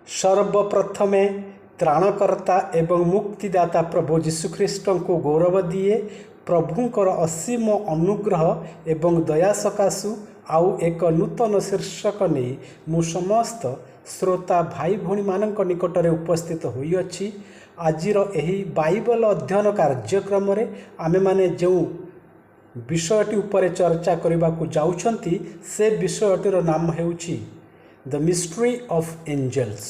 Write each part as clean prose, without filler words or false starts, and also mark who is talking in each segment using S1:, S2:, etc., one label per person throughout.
S1: सर्वप्रथमे त्राणकर्ता एवं मुक्तिदाता प्रभु जीशुख्रीष्ट को गौरव दिए। प्रभुंकर असीम अनुग्रह एवं दया सकाशु आउ एक नूतन शीर्षक नहीं मु समस्त श्रोता भाई भौणी मानक निकटरे उपस्थित होइअछि। आजिर एही बाइबल अध्ययन कार्यक्रम रे आमे माने जो विषयटी उपरे चर्चा करने को जाउछंती से विषयटीर नाम हेउछि द मिस्ट्री ऑफ एंजल्स,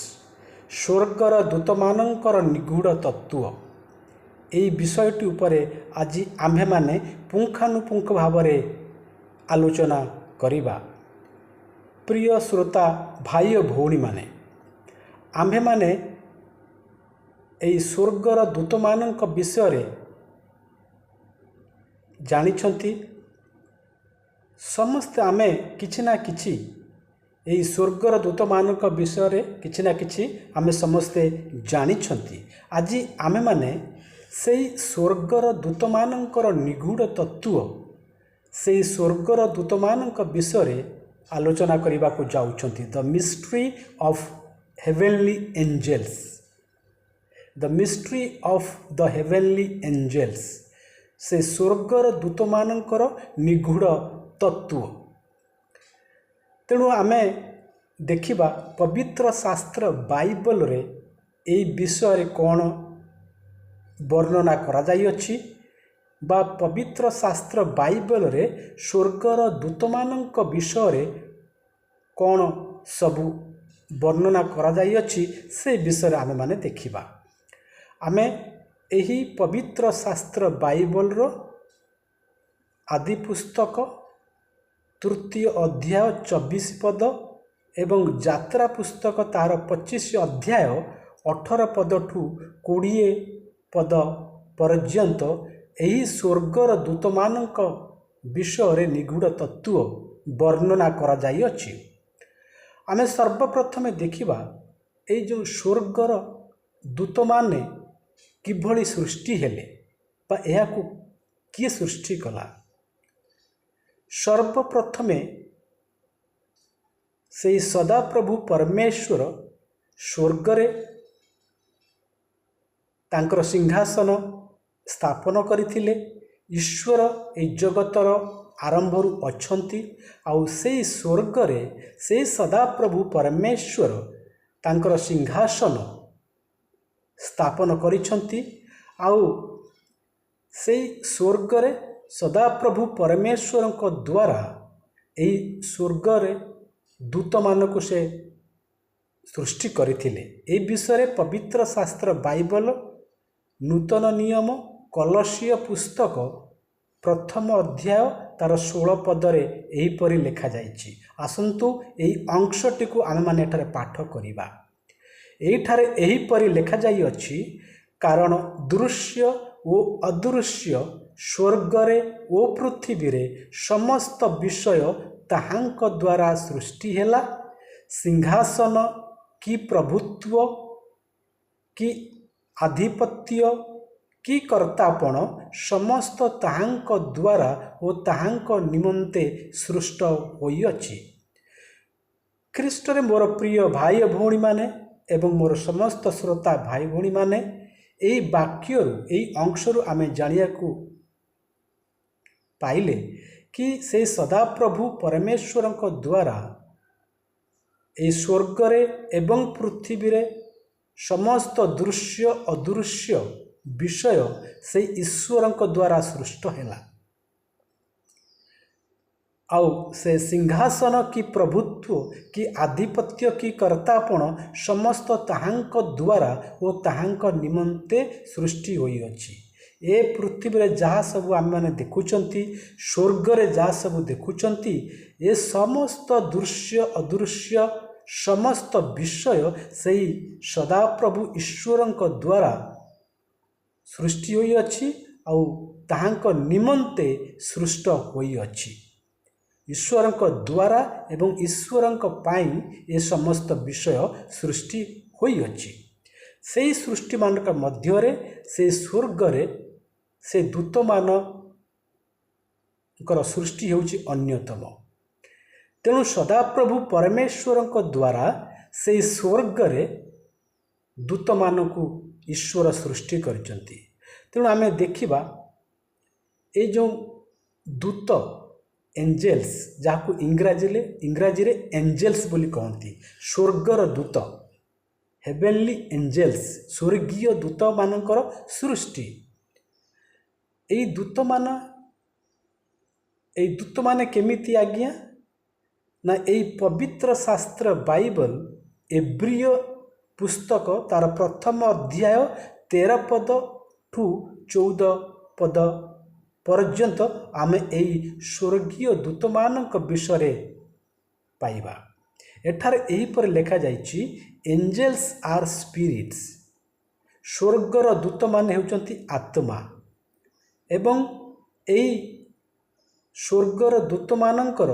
S1: स्वर्गर दूतमानंकर निगूढ़ तत्व। यही विषयटी उपरे आज आम्भे माने पुंखानुपुंख भाव आलोचना करिबा। प्रिय श्रोता भाई भौणी माने, आम्भे माने यही स्वर्गर दूतमानंक विषय जानिछंती। समस्त आमे किछि ना किछि यही स्वर्गर दूतमानंक विषय किछि ना किछि आमे समस्ते जानिछंती। आज आमे माने सेई स्वर्गर दूतमानंकर निगूढ़ तत्व, सेई स्वर्गर दूतमानंक विषय आलोचना करने को जाउछंती। The mystery of heavenly angels, the mystery of the heavenly angels, से स्वर्गर दूतमानंकर निगूढ़ तत्व। तेणु आमे देखिबा पवित्र शास्त्र बाइबल रे एई विषय कौन वर्णना करा जाई अछि, बा पवित्र शास्त्र बाइबल रे स्वर्गर दूतमानंक विषय कौन सबु वर्णना करा जाई अछि, से विषय आमे माने देखिबा। आमे एही पवित्र शास्त्र बाइबल रो आदि पुस्तक तृतीय अध्याय 24 पद एवं यात्रा पुस्तक तार 25 अध्याय 18 पद ठू 20 पद पर्यंत एही स्वर्गर दूतमानंक विषय निगूढ़ तत्व वर्णना करा जाई अछि। आमे सर्वप्रथमे देखिबा एई जो स्वर्गर दूत माने किभली सृष्टि हेले बा एहाकू किए सृष्टि कला। सर्वप्रथमे से सदा प्रभु परमेश्वर स्वर्गरे तांकर सिंहासन स्थापन करथिले। ईश्वर ए जगतर आरंभरू अछंती, आउ से स्वर्गरे से सदा प्रभु परमेश्वर तांकर सिंहासन स्थापन करिछंती। आउ से स्वर्गरे सदा प्रभु परमेश्वर को द्वारा एही स्वर्गरे दूत मानक से सृष्टि करथिले। ए विषय पवित्र शास्त्र बाइबल नूतन नियम कलसीय पुस्तक प्रथम अध्याय तार 16 पदरे एहीपरि लेखा जाइछि। आसंतु एही अंशटी को आमे माने एठारे पाठ करिबा। एठारे एहीपरि लेखा जाई अछि, कारण दृश्य ओ अदृश्य स्वर्गरे ओ पृथ्वी रे समस्त विषय ताहांक द्वारा सृष्टि हेला। सिंहासन कि प्रभुत्व कि आधिपत्य कि कर्तापण समस्त ताहांक द्वारा ओ ताहांक निमंते सृष्ट होइअछि। ख्रीष्टरे मोर प्रिय भाई भौणी माने एवं मोर समस्त श्रोता भाई भौणी माने, एई वाक्यरु एई अंशरु आमे जानिया को पाइले कि से सदा प्रभु परमेश्वर द्वारा ए स्वर्गरे एवं पृथ्वी रे समस्त दृश्य अदृश्य विषय से ईश्वर द्वारा सृष्ट हेला। आउ से सिंहासन कि प्रभुत्व कि आधिपत्य कि कर्तापण समस्त ताहांक द्वारा ओ ताहांक निमंते सृष्टि होइअछि। ए पृथ्वी रे जहाँ सब आम मैंने देखुचंती, स्वर्गरे जहाँ सब देखुचंती, ए समस्त दृश्य अदृश्य समस्त विषय सही सदाप्रभु ईश्वर द्वारा सृष्टि होइअछि आउ ताहांक निमंते सृष्ट होइअछि। ईश्वर द्वारा एवं ईश्वर पाई ए समस्त विषय सृष्टि होइअछि। से सृष्टि मानक मध्यरे से स्वर्गरे से दूत मानकर सृष्टि हेउछि अन्यतम। तेणु सदाप्रभु परमेश्वर द्वारा से स्वर्ग रे दूत मानक ईश्वर सृष्टि करचंती। तेणु आम देखा ये जो दूत एंजेल्स जहाँ इंग्राजी रे एंजेल्स बोली कहती, स्वर्गर दूत हेवेनली एंजेल्स स्वर्गीय दूत मानकर सृष्टि। यही दूत माने केमिति आज्ञा ना यही पवित्र शास्त्र बाइबल एब्रिय पुस्तक तार प्रथम अध्याय 13 पद ठू 14 पद पर्यंत आमे यही स्वर्गीय दूत मानक विषय पाइबा। एठार यही पर लिखा जाइछि एंजेल्स आर स्पिरिट्स, स्वर्गर दूत माने होउचंती आत्मा एवं यही स्वर्गर दूत मानकर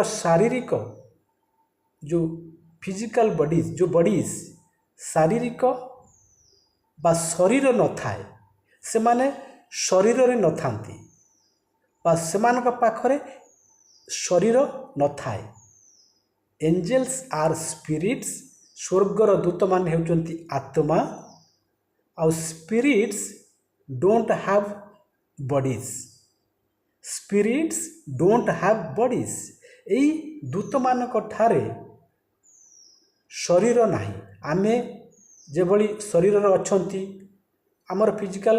S1: शारीरिक जो फिजिकल बॉडीज जो बॉडीज शारीरिक बा शरीर न थाए से माने शरीर रे न थांती बा सेमानक पाखरे शरीर न थाए। एंजेल्स आर स्पिरिट्स, स्वर्गर दूत माने होउचंती आत्मा आउ spirits don't have bodies, spirits don't have bodies. यही दूत मानक ठारे शरीर नाही, आमे जेभली शरीर अच्छी आमर फिजिकल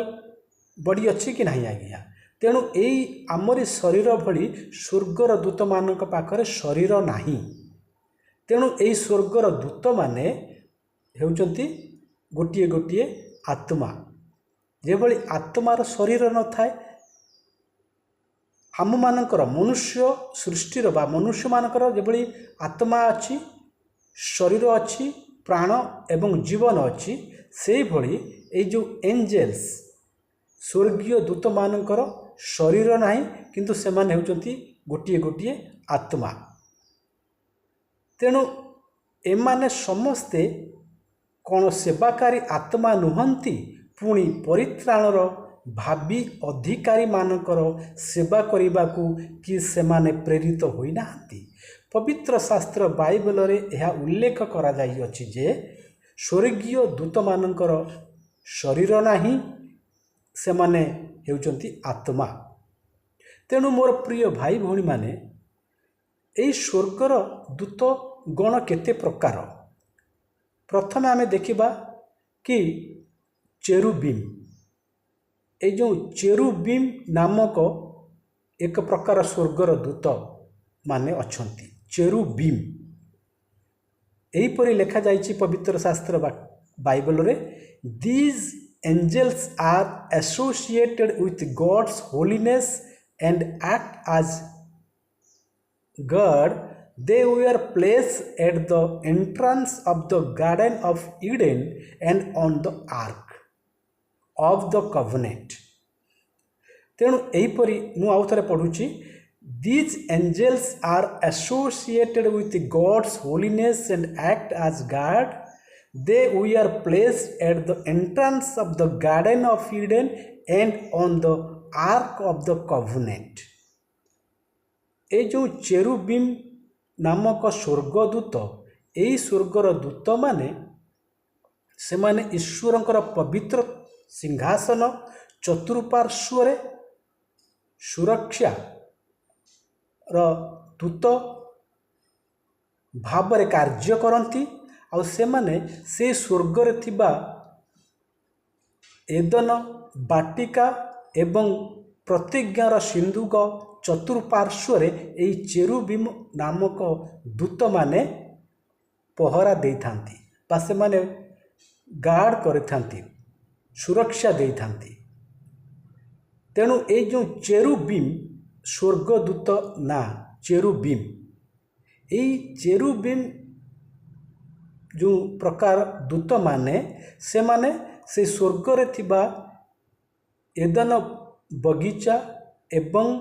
S1: बॉडी अच्छी कि नहीं आज्ञा, तेणु यही आमरी शरीर भली स्वर्गर दूत मानक पाखरे शरीर नाही। तेणु यही स्वर्गर दूत माने हेउचंती गोटिए गोटिए आत्मा, जेभली आत्मार शरीर न थाए आम मानकर मनुष्य सृष्टिर बा मनुष्य मानकर जेभली आत्मा अच्छी शरीर अच्छी प्राण एवं जीवन अच्छी से भली ये जो एंजेल्स स्वर्गीय दूत मानकर शरीर नाही किंतु से माने हेउचंती गोटिए गोटिए आत्मा। तेणु एमाने समस्ते कौन सेवाकारी आत्मा नुहंती, पुणी परित्राणर भावी अधिकारी मानकर सेवा करने कि सेमाने प्रेरित होई नाहंती। पवित्र शास्त्र बाइबल रे यह उल्लेख करा जाई अछि जे स्वर्गीय दूत मानकर शरीर नाही, सेमाने हेउचंती आत्मा। तेणु मोर प्रिय भाई भौणी माने एई स्वर्गर दूत गण केते प्रकार। प्रथम आमे देखिबा कि चेरुबीम, ए जो चेरुबीम नामक एक प्रकार स्वर्गर दूत माने अछंती। चेरुबीम एहीपरि लिखा जाइछि पवित्र शास्त्र बाइबल रे, these angels are associated with God's holiness and act as God. They were placed at the entrance of the Garden of Eden and on the Ark of the Covenant. तेणु एहीपरि मु आउ थरे पढुछि, these angels are associated with God's holiness and act as God. They were placed at the entrance of the Garden of Eden and on the Ark of the Covenant. ए जो चेरुबीम नामक स्वर्गदूत, यही स्वर्गर दूत माने से माने ईश्वरंकर पवित्र सिंहासन चतुर्पार्श्व सुरक्षा दूत भाव कार्य करती। आ से माने से स्वर्ग रे थिबा एदन बाटिका एवं प्रतिज्ञार सिंधुक चतुर्पार्श्व यही चेरुबीम नामक दूत माने पहरा दे थांती बा से माने गार्ड करिथांती, सुरक्षा दे थांती। तेणु ये जो चेरुबीम स्वर्गदूत ना चेरुबीम, यही चेरुबीम जो प्रकार दूत माने से माने से स्वर्ग रे थिबा एदन बगीचा एवं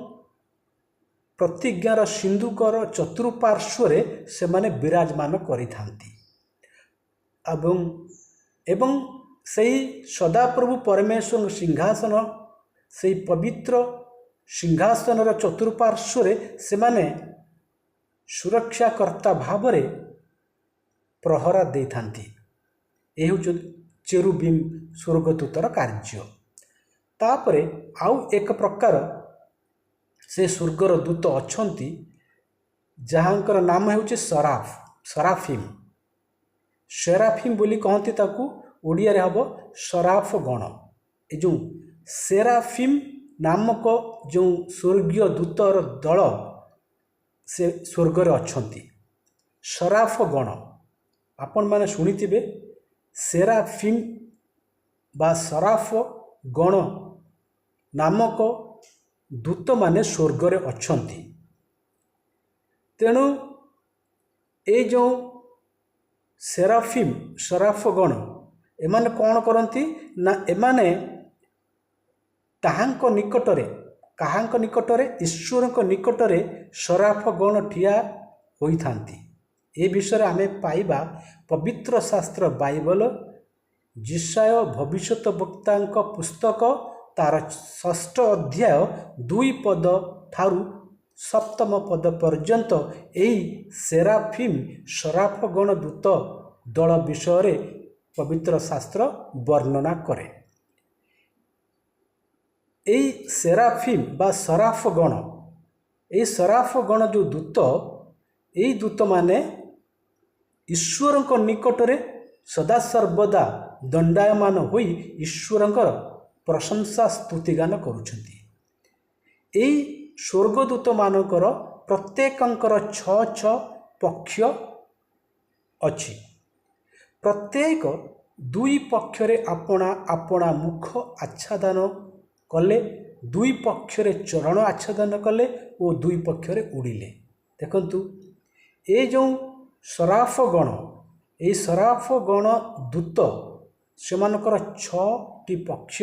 S1: प्रतिज्ञार सिंधुकर चतुर्पार्श्व से माने विराजमान करिथांती एवं सही सदाप्रभु परमेश्वर सिंहासन से पवित्र सिंहासन चतुर्पार्श्व से माने सुरक्षाकर्ता भाव प्रहरा देइथांती। ए हूँ चेरुबिम स्वर्गदूतर कार्य। तापरे आउ एक प्रकार से स्वर्गर दूत अछंती जहाँकर नाम हेउचे सराफिम। सेराफिम बोली कहती ताकू ओडिया रे हबो सराफ गण। ए जो सेराफिम नामक जो स्वर्गीय दूतर दल से स्वर्गर अछंती सराफ गण। आपण माने शुणिथिबे सेराफिम बा सराफ गण नामक दूत माने स्वर्गरे अछंती। तेणु ए जो सेराफिम सराफ गण एमाने कौन करती ना एमाने ताहांक निकटरे ईश्वर निकटरे सराफ गण ठिया होई थांती। ए विषय आमे पाइबा पवित्र शास्त्र बाइबल जिशाय भविष्यत वक्ता पुस्तक तार 6 अध्याय 2 पद ठारू 7 पद पर्यंत एही सेराफिम सराफ गण दूत दल विषय पवित्र शास्त्र वर्णना करे। एही सेराफिम बा सराफ गण सराफ गण जो दूत एही दूत माने ईश्वर निकटरे सदा सर्वदा दंडायमान होई ईश्वर प्रशंसा स्तुतिगान करुछंती। एही स्वर्गदूत मानकर प्रत्येकंकर 6 पक्ष अछि। प्रत्येक 2 पक्षरे आपणा आपणा मुख आच्छादन कले, 2 पक्षरे चरण आच्छादन कले और 2 पक्षरे उड़िले। देखंतु ए जो सराफ गण दूत सेमानकर 6टी पक्ष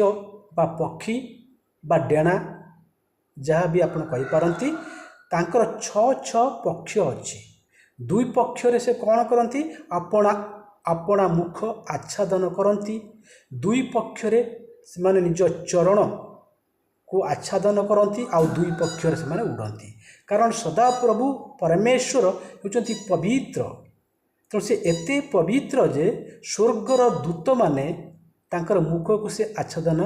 S1: बा पक्षी बा डेणा जहाँ भी आपण कहि पारंती तांकर 6 पक्ष अछि। 2 पक्षरे से कौन करती आपणा मुख आच्छादन करती, 2 पक्षरे से माने निज चरण को आच्छादन करती आउ 2 पक्षरे से माने उड़ती। कारण सदा प्रभु परमेश्वर होचंती पवित्र। तो से एते पवित्र जे स्वर्गर दूत माने तांकर मुख को से आच्छादन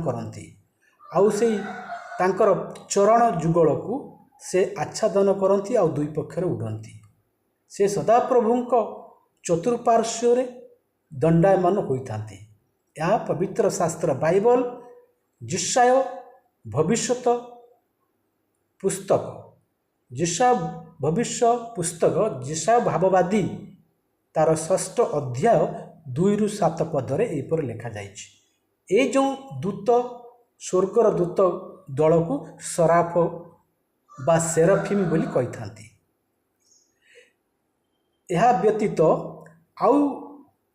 S1: करती आउ से तांकर चरण जुगल को से आच्छादन करती आउ 2 पक्षरे उड़ती। से सदाप्रभुंक चतुर्पार्श्व दंडायमान होइथांती। यह पवित्र शास्त्र बाइबल जिशाय भविष्यत पुस्तक जिशाय भाववादी तार 6 अध्याय 2-7 पदरे एपर लिखा जाइछि। ए जो दूत स्वर्गर दूत दल को सराफ बा सेराफिम बोली कहि थांती। यह व्यतीत आउ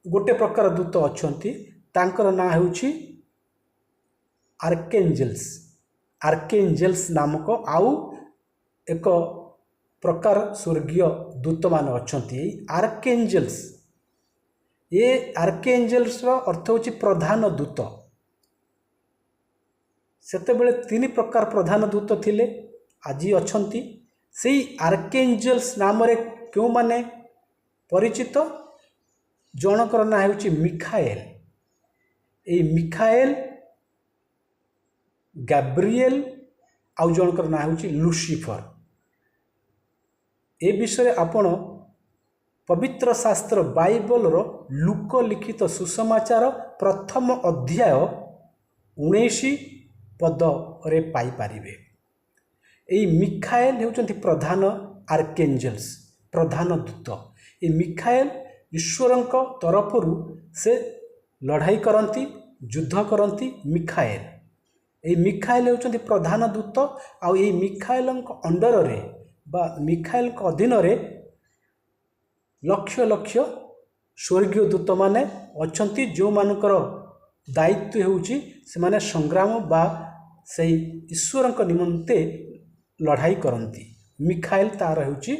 S1: गोटे प्रकार दूत अछंती तांकर ना हेउछि आर्केंजेल्स नामक आउ एक प्रकार स्वर्गीय दूत मान अछंती। आर्केंजेल्स अर्थ होछि प्रधान दूत। सेतेबेले 3 प्रकार प्रधान दूत थिले, आज अछंती। सेई आर्केंजेल्स नाम रे क्यों माने परिचित? जनकर ना हेउछि मिखाएल। ए मिखाएल, गैब्रिएल आउ जनकर ना हेउछि लुसिफर। ए विषय आपण पवित्र शास्त्र बाइबल रो लूक लिखित सुसमाचार प्रथम अध्याय 19 पद रे पाई पारिबे। एई मिखाएल हेउचंती प्रधान आर्केंजेल्स, प्रधान दूत। ए मिखाएल ईश्वरंक तरफरु से लड़ाई करती, युद्ध करती। मिखाएल हेउचंती प्रधान दूत। आउ ए मिखाएलंक अंडर रे बा मिखाएल अधीन रे लक्ष लक्ष स्वर्गीय दूत माने अछंती, जो मानकर दायित्व हेउची से माने संग्राम बा से ईश्वरंक निमंते लड़ाई करती। मिखाएल तार हेउची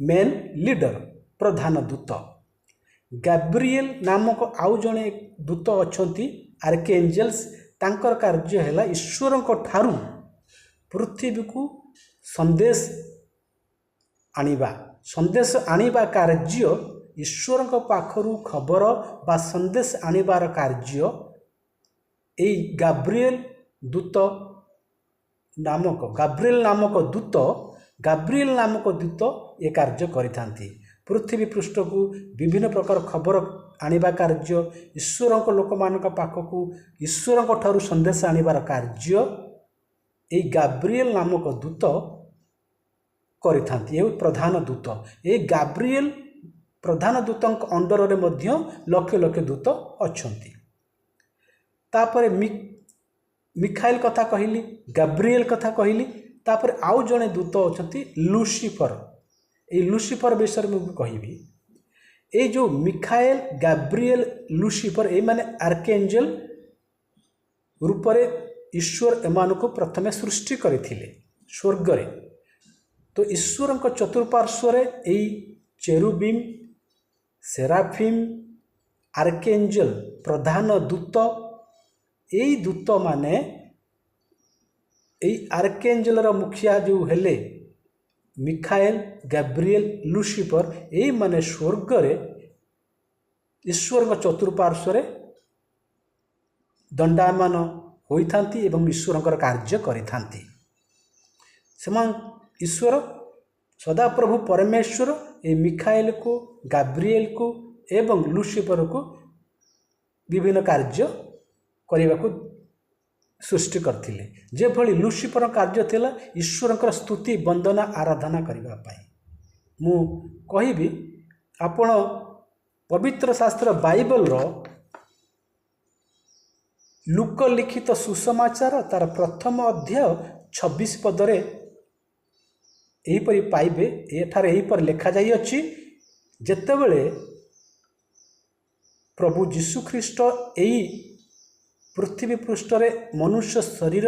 S1: मेन लीडर, प्रधान दूत। गैब्रिएल नामक आउ जणे दूत अछंती आर्केंजेल्स। तांकर कार्य हैला ईश्वरंक ठारू पृथ्वी को संदेश आनिबा, संदेश आनिबा कार्य ईश्वर पाखरु खबर बा संदेश आनिबार कार्य एई गाब्रिएल नामक दूत ये कार्य करिथांती। पृथ्वी पृष्ठ को विभिन्न प्रकार खबर आनिबा कार्य ईश्वर लोक मान पाखक ईश्वर ठारू संदेश आनिबार कार्य ये गाब्रिएल नामक दूत करिथांती। ये प्रधान दूत ये गाब्रिएल प्रधान दूत अंडर रे मध्य लक्ष लक्ष दूत अछंती। तापर मिखाइल कथा कहली, गाब्रिएल कथा कहली, तापर आउ जड़े दूत अछंती लुसिफर। ये लुसिफर विषय में कहबी। ये जो मिखाएल, गाब्रिएल, लुसिफर ये माने आर्कएंजल रूप रे ईश्वर एमान को प्रथमे सृष्टि करथिले स्वर्ग रे। तो ईश्वर को चतुर्पार्श्व रे एई चेरुबिम, सेराफिम, आर्कएंजल प्रधान दूत यही दूत माने यही आर्कएंजल रा मुखिया जो हेले मिखाएल, गाब्रिएल, लुसिफर यही माने स्वर्ग रे ईश्वर चतुर्पार्श्व रे दंडायमान होइथांती एवं ईश्वर कार्य करिथांती। समान ईश्वर सदाप्रभु परमेश्वर ए मिखाएल को, गाब्रिएल को एवं लुसिफर को विभिन्न कार्य करने को सृष्टि करथिले। जे भली लुसिफर कार्य थिला ईश्वर स्तुति वंदना आराधना करबा पाई। मु कहिबी आपण पवित्र शास्त्र बाइबल रो लूक लिखित सुसमाचार तार प्रथम अध्याय 26 पदरे एहीपरि पाइबे। एठारे एहीपर लेखा जाई अछि, जेतेबेले प्रभु यीशु ख्रीष्ट एही पृथ्वी पृष्ठ रे मनुष्य शरीर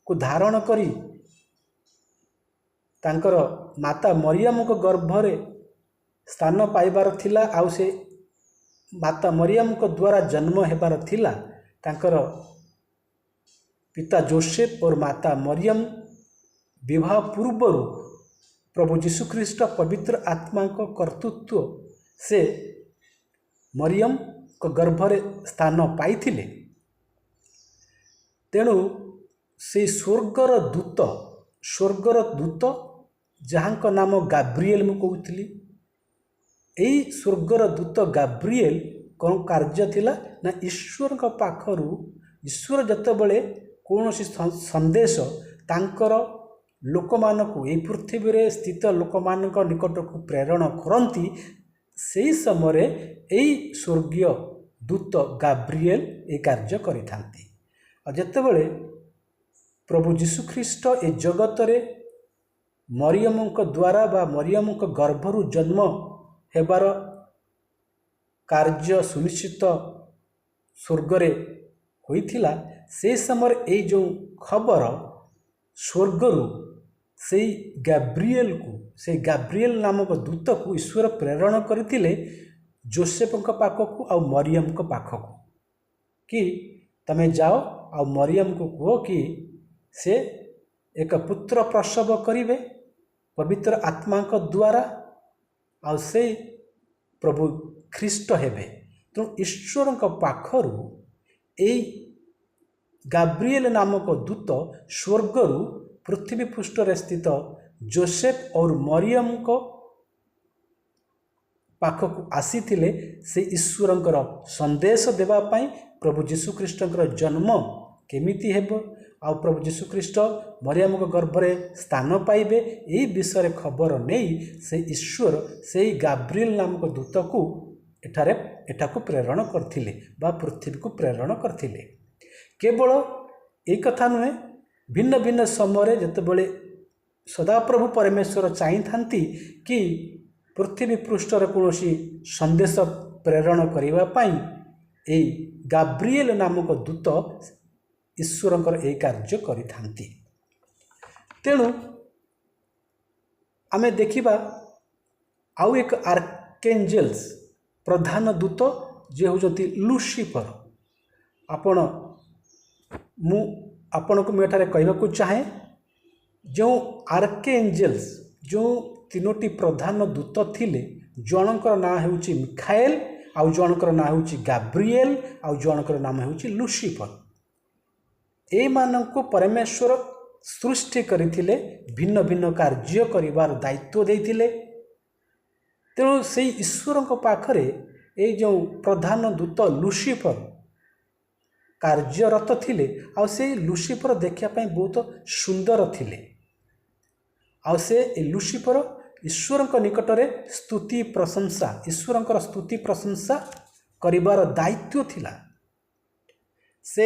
S1: को धारण करी तांकर माता मरियम को गर्भरे स्थान पाइबार थिला, आउ से माता मरियम को द्वारा जन्म हेबार थिला। तांकर पिता जोसेफ और माता मरियम विवाह पूर्वर प्रभु यीशु ख्रीष्ट पवित्र आत्मा को कर्तृत्व से मरियम को गर्भरे स्थान पाइथिले। तेणु से स्वर्गर दूत जहाँ नाम गाब्रिएल मु कहूली, यही स्वर्गर दूत गाब्रिएल कौन कार्य थिला ना ईश्वर का पाखरु ईश्वर जतबले कौन सी संदेश तांकर लोक मानकु ए पृथ्वी रे स्थित लोक मानक निकट को प्रेरण करती, से समय यही स्वर्गीय दूत गाब्रिएल ए कार्य करिथांती। और जेतेबेले प्रभु यीशु ख्रीष्ट ए जगत रे मरियम को द्वारा बा मरियम को गर्भरु जन्म हेबार कार्य सुनिश्चित स्वर्ग रे होइथिला, से समय ए जो खबर स्वर्गरु से गाब्रिएल नामक दूत को ईश्वर प्रेरण करथिले जोसेफ पाखक आ मरियम को पाखक कि तमे जाओ आ मरियम को कहो कि से एक पुत्र प्रसव करिवे पवित्र आत्मा को द्वारा, आ से प्रभु ख्रीष्ट हेबे। तो ईश्वर पाखरु ए गाब्रिएल नामक दूत स्वर्गरु पृथ्वी पृष्ठ रे स्थित जोसेफ और मरियम को पाखक आसीथिले से ईश्वरंकर संदेश देवा पाई प्रभु यीशु ख्रीष्टंकर जन्म केमिति हेबो आ प्रभु यीशु ख्रीष्ट मरियम को गर्भरे स्थान पाइबे यही विषय खबर नहीं से ईश्वर से गाब्रिएल नामक दूत को एठाको प्रेरण करथिले बा पृथ्वी को प्रेरण करथिले। केवल एक कथा नुहे, भिन्न भिन्न समय जेतेबेले सदाप्रभु परमेश्वर चाहिथांती कि पृथ्वी पृष्ठ रे कोनोसी संदेश प्रेरण करिवा पाई ए गाब्रिएल नामक दूत ईश्वरंकर ए कार्य करिथांती। तेणु आमे देखिबा आउ एक आर्कएंजल्स प्रधान दूत जे होजती लुसिफर। आपन को एठारे कहबाकू चाहे जो आर्कएंजल्स जो ତିନୋଟି ପ୍ରଧାନ ଦୂତ ଥିଲେ। ଜଣଙ୍କର ନାଁ ହେଉଛି ମିଖାଏଲ, ଆଉ ଜଣଙ୍କର ନାଁ ହେଉଛି ଗାବ୍ରିଏଲ, ଆଉ ଜଣଙ୍କର ନାମ ହେଉଛି ଲୁସିଫର। ଏମାନଙ୍କୁ ପରମେଶ୍ୱର ସୃଷ୍ଟି କରିଥିଲେ, ଭିନ୍ନ ଭିନ୍ନ କାର୍ଯ୍ୟ କରିବାର ଦାୟିତ୍ୱ ଦେଇଥିଲେ। ତେଣୁ ସେଇ ଈଶ୍ୱରଙ୍କ ପାଖରେ ଏଇ ଯେଉଁ ପ୍ରଧାନ ଦୂତ ଲୁସିଫର କାର୍ଯ୍ୟରତ ଥିଲେ, ଆଉ ସେଇ ଲୁସିଫର ଦେଖିବା ପାଇଁ ବହୁତ ସୁନ୍ଦର ଥିଲେ। ଆଉ ସେ ଲୁସିଫର ଈଶ୍ୱରଙ୍କ ନିକଟରେ ସ୍ତୁତି ପ୍ରଶଂସା, ଈଶ୍ୱରଙ୍କର ସ୍ତୁତି ପ୍ରଶଂସା କରିବାର ଦାୟିତ୍ୱ ଥିଲା। ସେ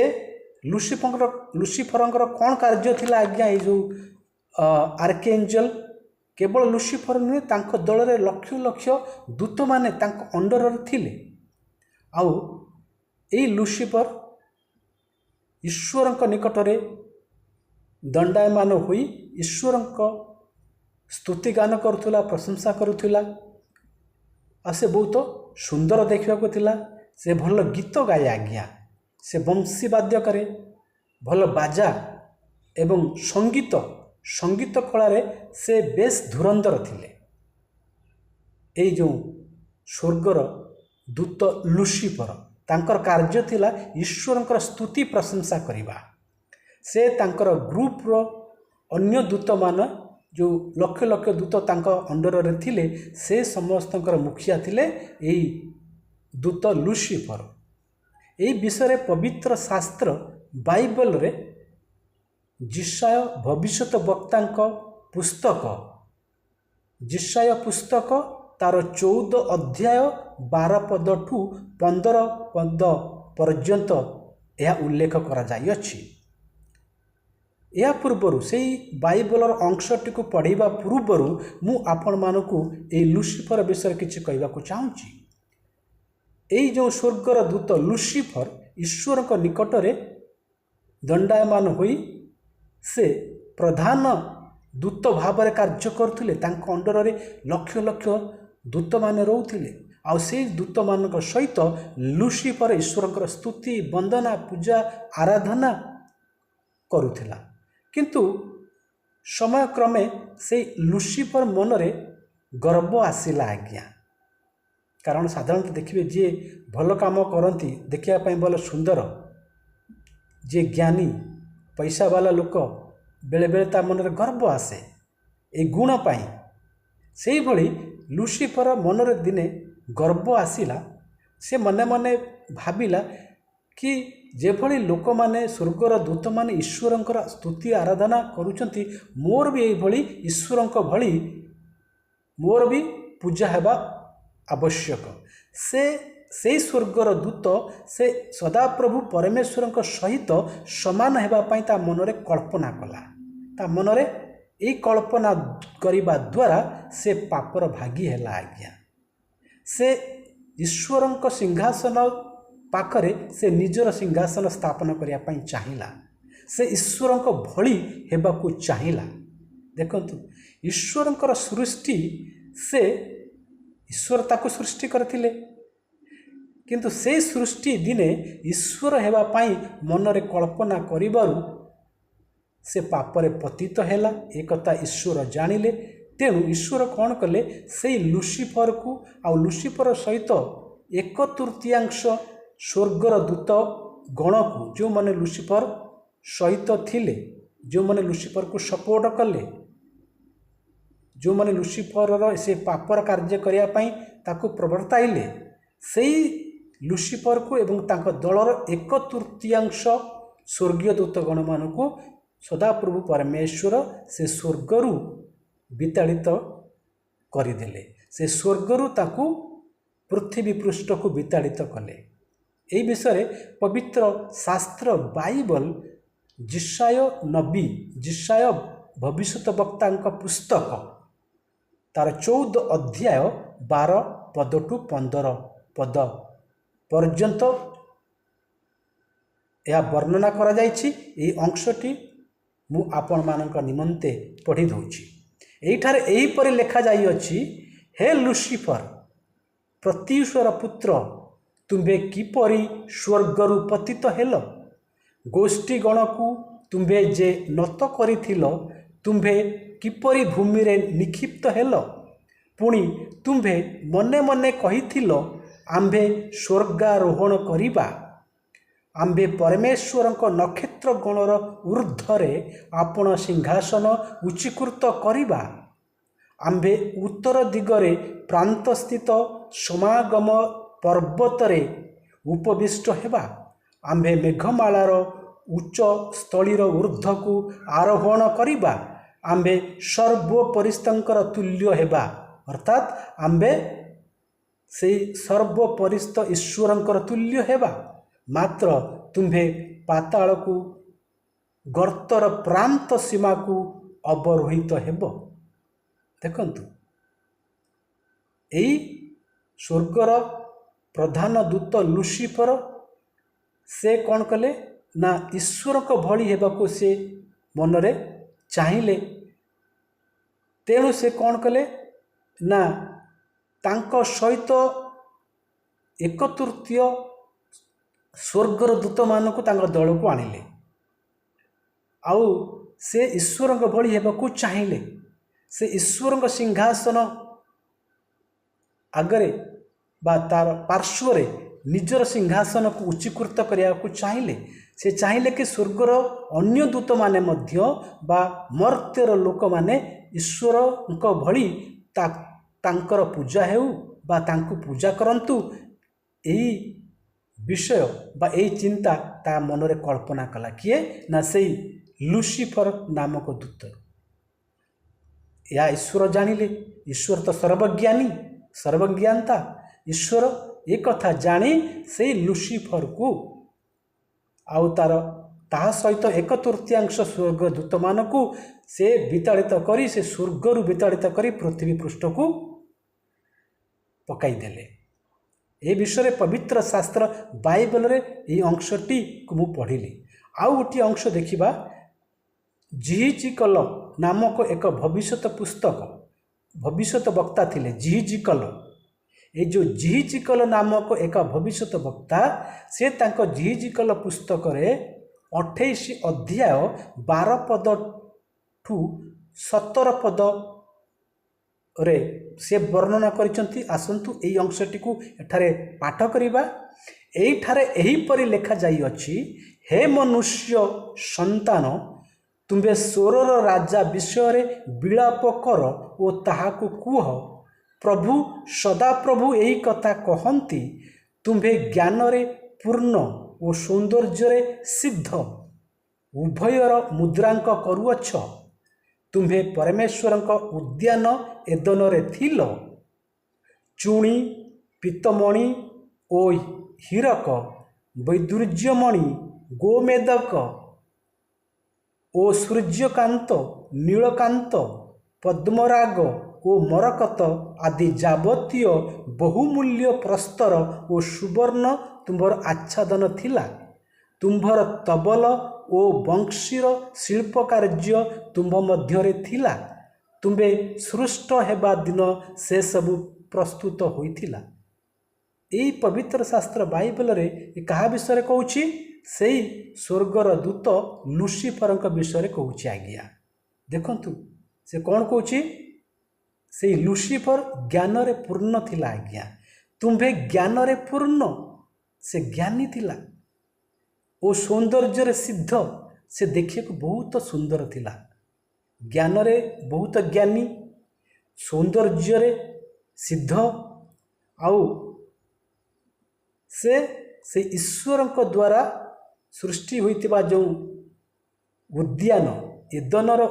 S1: ଲୁସିଫରଙ୍କର କ'ଣ କାର୍ଯ୍ୟ ଥିଲା ଆଜ୍ଞା? ଏଇ ଯେଉଁ ଆର୍କେଞ୍ଜେଲ, କେବଳ ଲୁସିଫର ନୁହେଁ, ତାଙ୍କ ଦଳରେ ଲକ୍ଷ ଲକ୍ଷ ଦୂତମାନେ ତାଙ୍କ ଅଣ୍ଡରରେ ଥିଲେ। ଆଉ ଏଇ ଲୁସିଫର ଈଶ୍ୱରଙ୍କ ନିକଟରେ ଦଣ୍ଡାୟମାନ ହୋଇ ଈଶ୍ୱରଙ୍କ ସ୍ତୁତିଗାନ କରୁଥିଲା, ପ୍ରଶଂସା କରୁଥିଲା। ଆଉ ସେ ବହୁତ ସୁନ୍ଦର ଦେଖିବାକୁ ଥିଲା। ସେ ଭଲ ଗୀତ ଗାଏ ଆଜ୍ଞା, ସେ ବଂଶୀ ବାଦ୍ୟ କରେ, ଭଲ ବାଜା ଏବଂ ସଙ୍ଗୀତ କଳାରେ ସେ ବେଶ ଧୁରନ୍ଧର ଥିଲେ। ଏଇ ଯେଉଁ ସ୍ୱର୍ଗର ଦୂତ ଲୁସିଫର, ତାଙ୍କର କାର୍ଯ୍ୟ ଥିଲା ଈଶ୍ୱରଙ୍କର ସ୍ତୁତି ପ୍ରଶଂସା କରିବା। ସେ ତାଙ୍କର ଗ୍ରୁପର ଅନ୍ୟ ଦୂତମାନ, ଯେଉଁ ଲକ୍ଷ ଲକ୍ଷ ଦୂତ ତାଙ୍କ ଅଣ୍ଡରରେ ଥିଲେ, ସେ ସମସ୍ତଙ୍କର ମୁଖିଆ ଥିଲେ ଏଇ ଦୂତ ଲୁସିଫର। ଏହି ବିଷୟରେ ପବିତ୍ର ଶାସ୍ତ୍ର ବାଇବଲରେ ଯିଶାୟ ଭବିଷ୍ୟତ ବକ୍ତାଙ୍କ ପୁସ୍ତକ, ଯିଶାୟ ପୁସ୍ତକ ତାର 14 ଅଧ୍ୟାୟ 12 ପଦଠୁ 15 ପଦ ପର୍ଯ୍ୟନ୍ତ ଏହା ଉଲ୍ଲେଖ କରାଯାଇଅଛି। ଏହା ପୂର୍ବରୁ ସେଇ ବାଇବଲର ଅଂଶଟିକୁ ପଢ଼ିବା ପୂର୍ବରୁ ମୁଁ ଆପଣମାନଙ୍କୁ ଏହି ଲୁସିଫର ବିଷୟରେ କିଛି କହିବାକୁ ଚାହୁଁଛି। ଏଇ ଯେଉଁ ସ୍ୱର୍ଗର ଦୂତ ଲୁସିଫର ଈଶ୍ୱରଙ୍କ ନିକଟରେ ଦଣ୍ଡାୟମାନ ହୋଇ ସେ ପ୍ରଧାନ ଦୂତ ଭାବରେ କାର୍ଯ୍ୟ କରୁଥିଲେ। ତାଙ୍କ ଅଣ୍ଡରରେ ଲକ୍ଷ ଲକ୍ଷ ଦୂତମାନେ ରହୁଥିଲେ। ଆଉ ସେଇ ଦୂତମାନଙ୍କ ସହିତ ଲୁସିଫର ଈଶ୍ୱରଙ୍କର ସ୍ତୁତି, ବନ୍ଦନା, ପୂଜା, ଆରାଧନା କରୁଥିଲା। କିନ୍ତୁ ସମୟକ୍ରମେ ସେଇ ଲୁସିଫର ମନରେ ଗର୍ବ ଆସିଲା ଆଜ୍ଞା। କାରଣ ସାଧାରଣତଃ ଦେଖିବେ, ଯିଏ ଭଲ କାମ କରନ୍ତି, ଦେଖିବା ପାଇଁ ଭଲ ସୁନ୍ଦର, ଯିଏ ଜ୍ଞାନୀ ପଇସା ବାଲା ଲୋକ, ବେଳେବେଳେ ତା ମନରେ ଗର୍ବ ଆସେ ଏଇ ଗୁଣ ପାଇଁ। ସେଇଭଳି ଲୁସିଫର ମନରେ ଦିନେ ଗର୍ବ ଆସିଲା। ସେ ମନେ ମନେ ଭାବିଲା କି ଯେଭଳି ଲୋକମାନେ, ସ୍ୱର୍ଗର ଦୂତମାନେ ଈଶ୍ୱରଙ୍କର ସ୍ତୁତି ଆରାଧନା କରୁଛନ୍ତି, ମୋର ବି ଏଇଭଳି ଈଶ୍ୱରଙ୍କ ଭଳି ମୋର ବି ପୂଜା ହେବା ଆବଶ୍ୟକ। ସେଇ ସ୍ୱର୍ଗର ଦୂତ ସେ ସଦାପ୍ରଭୁ ପରମେଶ୍ୱରଙ୍କ ସହିତ ସମାନ ହେବା ପାଇଁ ତା ମନରେ କଳ୍ପନା କଲା। ତା ମନରେ ଏଇ କଳ୍ପନା କରିବା ଦ୍ୱାରା ସେ ପାପର ଭାଗୀ ହେଲା ଆଜ୍ଞା। ସେ ଈଶ୍ୱରଙ୍କ ସିଂହାସନ ପାଖରେ ସେ ନିଜର ସିଂହାସନ ସ୍ଥାପନ କରିବା ପାଇଁ ଚାହିଁଲା। ସେ ଈଶ୍ୱରଙ୍କ ଭଳି ହେବାକୁ ଚାହିଁଲା। ଦେଖନ୍ତୁ, ଈଶ୍ୱରଙ୍କର ସୃଷ୍ଟି, ସେ ଈଶ୍ୱର ତାକୁ ସୃଷ୍ଟି କରିଥିଲେ, କିନ୍ତୁ ସେଇ ସୃଷ୍ଟି ଦିନେ ଈଶ୍ୱର ହେବା ପାଇଁ ମନରେ କଳ୍ପନା କରିବାରୁ ସେ ପାପରେ ପତିତ ହେଲା। ଏକଥା ଈଶ୍ୱର ଜାଣିଲେ। ତେଣୁ ଈଶ୍ୱର କ'ଣ କଲେ, ସେଇ ଲୁସିଫରକୁ ଆଉ ଲୁସିଫର ସହିତ 1/3 ସ୍ୱର୍ଗର ଦୂତ ଗଣକୁ, ଯେଉଁମାନେ ଲୁସିଫର ସହିତ ଥିଲେ, ଯେଉଁମାନେ ଲୁସିଫରକୁ ସପୋର୍ଟ କଲେ, ଯେଉଁମାନେ ଲୁସିଫରର ସେ ପାପର କାର୍ଯ୍ୟ କରିବା ପାଇଁ ତାକୁ ପ୍ରବର୍ତ୍ତାଇଲେ, ସେଇ ଲୁସିଫରକୁ ଏବଂ ତାଙ୍କ ଦଳର 1/3 ସ୍ୱର୍ଗୀୟ ଦୂତଗଣମାନଙ୍କୁ ସଦାପ୍ରଭୁ ପରମେଶ୍ୱର ସେ ସ୍ୱର୍ଗରୁ ବିତାଡ଼ିତ କରିଦେଲେ। ସେ ସ୍ୱର୍ଗରୁ ତାକୁ ପୃଥିବୀ ପୃଷ୍ଠକୁ ବିତାଡ଼ିତ କଲେ। ଏହି ବିଷୟରେ ପବିତ୍ର ଶାସ୍ତ୍ର ବାଇବଲ ଯିଶାୟ ଭବିଷ୍ୟତ ବକ୍ତାଙ୍କ ପୁସ୍ତକ ତାର 14 ଅଧ୍ୟାୟ 12 ପଦଠୁ 15 ପଦ ପର୍ଯ୍ୟନ୍ତ ଏହା ବର୍ଣ୍ଣନା କରାଯାଇଛି। ଏହି ଅଂଶଟି ମୁଁ ଆପଣମାନଙ୍କ ନିମନ୍ତେ ପଢ଼ି ଦେଉଛି। ଏଇଠାରେ ଏହିପରି ଲେଖାଯାଇଅଛି, ହେ ଲୁସିଫର, ପ୍ରତ୍ୟୁଷର ପୁତ୍ର, ତୁମ୍ଭେ କିପରି ସ୍ୱର୍ଗରୁ ପତିତ ହେଲ? ଗୋଷ୍ଠୀଗଣକୁ ତୁମ୍ଭେ ଯେ ନତ କରିଥିଲ, ତୁମ୍ଭେ କିପରି ଭୂମିରେ ନିକ୍ଷିପ୍ତ ହେଲ? पुणी तुम्भे मने मने कहिथिल आम्भे स्वर्गारोहण करिबा, आम्भे परमेश्वर नक्षत्र गणर ऊर्ध्वरे आपण सिंहासन उच्चीकृत करिबा, आम्भे उत्तर दिगरे प्रांतस्थित समागम पर्वतरे उपविष्ट हेबा, आम्भे मेघमालार उच्च स्थलीर ऊर्ध्वकु आरोहण करिबा, आम्भे सर्वोपरिस्थंकर तुल्य हेबा। अर्थात आम्भे से सर्वोपरिस्थ ईश्वरंकर तुल्य हेबा। मात्र तुम्भे पाताल को गर्तर प्रांत सीमा को अवरोहित हेब। देखंतु एई स्वर्गर प्रधान दूत लुसिफर से कौन कले ना ईश्वर को भली हेबाकु से मनरे चाहिए। तेणु से कौन कले ना तांको सहित एक तृतीय स्वर्गर दूत मानक दल को आनिले, आउ से ईश्वर भली हेबाकु चाहिए। से ईश्वर सिंहासन आगरे बा तार पार्श्वरे निजर सिंहासन को उच्चीकृत करने को चाहिए। से चाहिए कि स्वर्गर अन्य दूत माने मध्य बा मर्त्यर लोक माने ईश्वर भली तांकर पूजा हेउ बा तांको पूजा करंतु। एही विषय बा एही चिंता ता मनरे कल्पना कला किए ना सेई लुसिफर नामक दूत। या ईश्वर जानिले, ईश्वर तो सर्वज्ञानी सर्वज्ञानता। ईश्वर एक कथा जानी से लुसिफर को आउ तार ताहा सहित एक तृतीयांश स्वर्ग दूत मानक से विताड़ित करी, से स्वर्गर विताड़ित करी पृथ्वी पृष्ठ को पकाईदेले। ए विषय पवित्र शास्त्र बाइबल रे ये अंशटी को मु पढ़िली। आउ गोटे अंश देखिबा, जिहिजिकल नामक एक भविष्यत पुस्तक, भविष्यत वक्ता थिले जिहिजिकल। ये जो जिहिजिकल नामक एक भविष्यत वक्ता से तांको जिहिजिकल पुस्तक रे 28 अध्याय 12 पद ठू 17 पद रे से वर्णना करिसंती। आसंतु एई अंशटी को एठारे पाठ करिबा। एठारे एही परि लेखा जाई अछि, हे मनुष्य संतान, तुम्बे सोरर राजा विषय रे विलाप कर ओ ताहाकु कुह, प्रभु सदाप्रभु एही कथा कहंती, तुम्बे ज्ञान रे पूर्ण ओ सौंदर्य रे सिद्ध उभयर मुद्रांक करुअछ, तुम्भे परमेश्वरंक उद्यान एदन रे थिल, चुणी पीतमणि ओ हीरक वैदुर्यमणि गोमेदक ओ सूर्यकांत नीलकांत पद्मराग ओ मरकत आदि जावतीय बहुमूल्य प्रस्तर ओ सुवर्ण तुम्भर आच्छादन थिला, तुम्भर तबल ओ बंशीर शिल्प कार्य तुम्भ मध्यरे थिला, तुम्बे सृष्ट हेबा दिन से सबु प्रस्तुत होइथिला। एई पवित्र शास्त्र बाइबल रे कहा विषय कहूछि, सेई स्वर्गर दूत लुसिफर विषय कहूछि। आज्ञा देखंतु से कौन कहूछि, से लुसिफर ज्ञान रे पूर्ण थिला। आज्ञा तुम्भे ज्ञान रे पूर्ण, से ज्ञानी थिला ओ सौंदर्य रे सिद्ध, से देखिए को बहुत सुंदर थिला। ज्ञान रे बहुत ज्ञानी, सौंदर्य रे सिद्ध, आउ से ईश्वर द्वारा सृष्टि होइतिबा जो उद्यान एदनर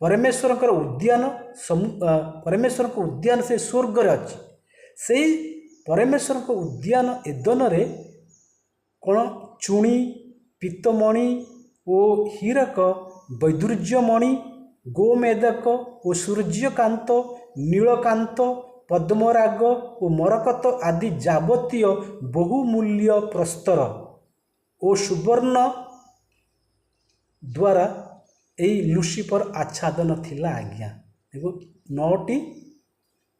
S1: परमेश्वर उद्यान, परमेश्वर उद्यान से स्वर्ग रे अछि। से परमेश्वर उद्यान एदन रे कौन चुणी पीतमणि ओ हीरक वैदुर्यमणि गोमेदक ओ सूर्यकांत नीलकांत पद्मराग ओ मरकत आदि जावतीय बहुमूल्य प्रस्तर ओ सुवर्ण द्वारा एई लुसिफर आच्छादन थिला। आज्ञा देखो 9टी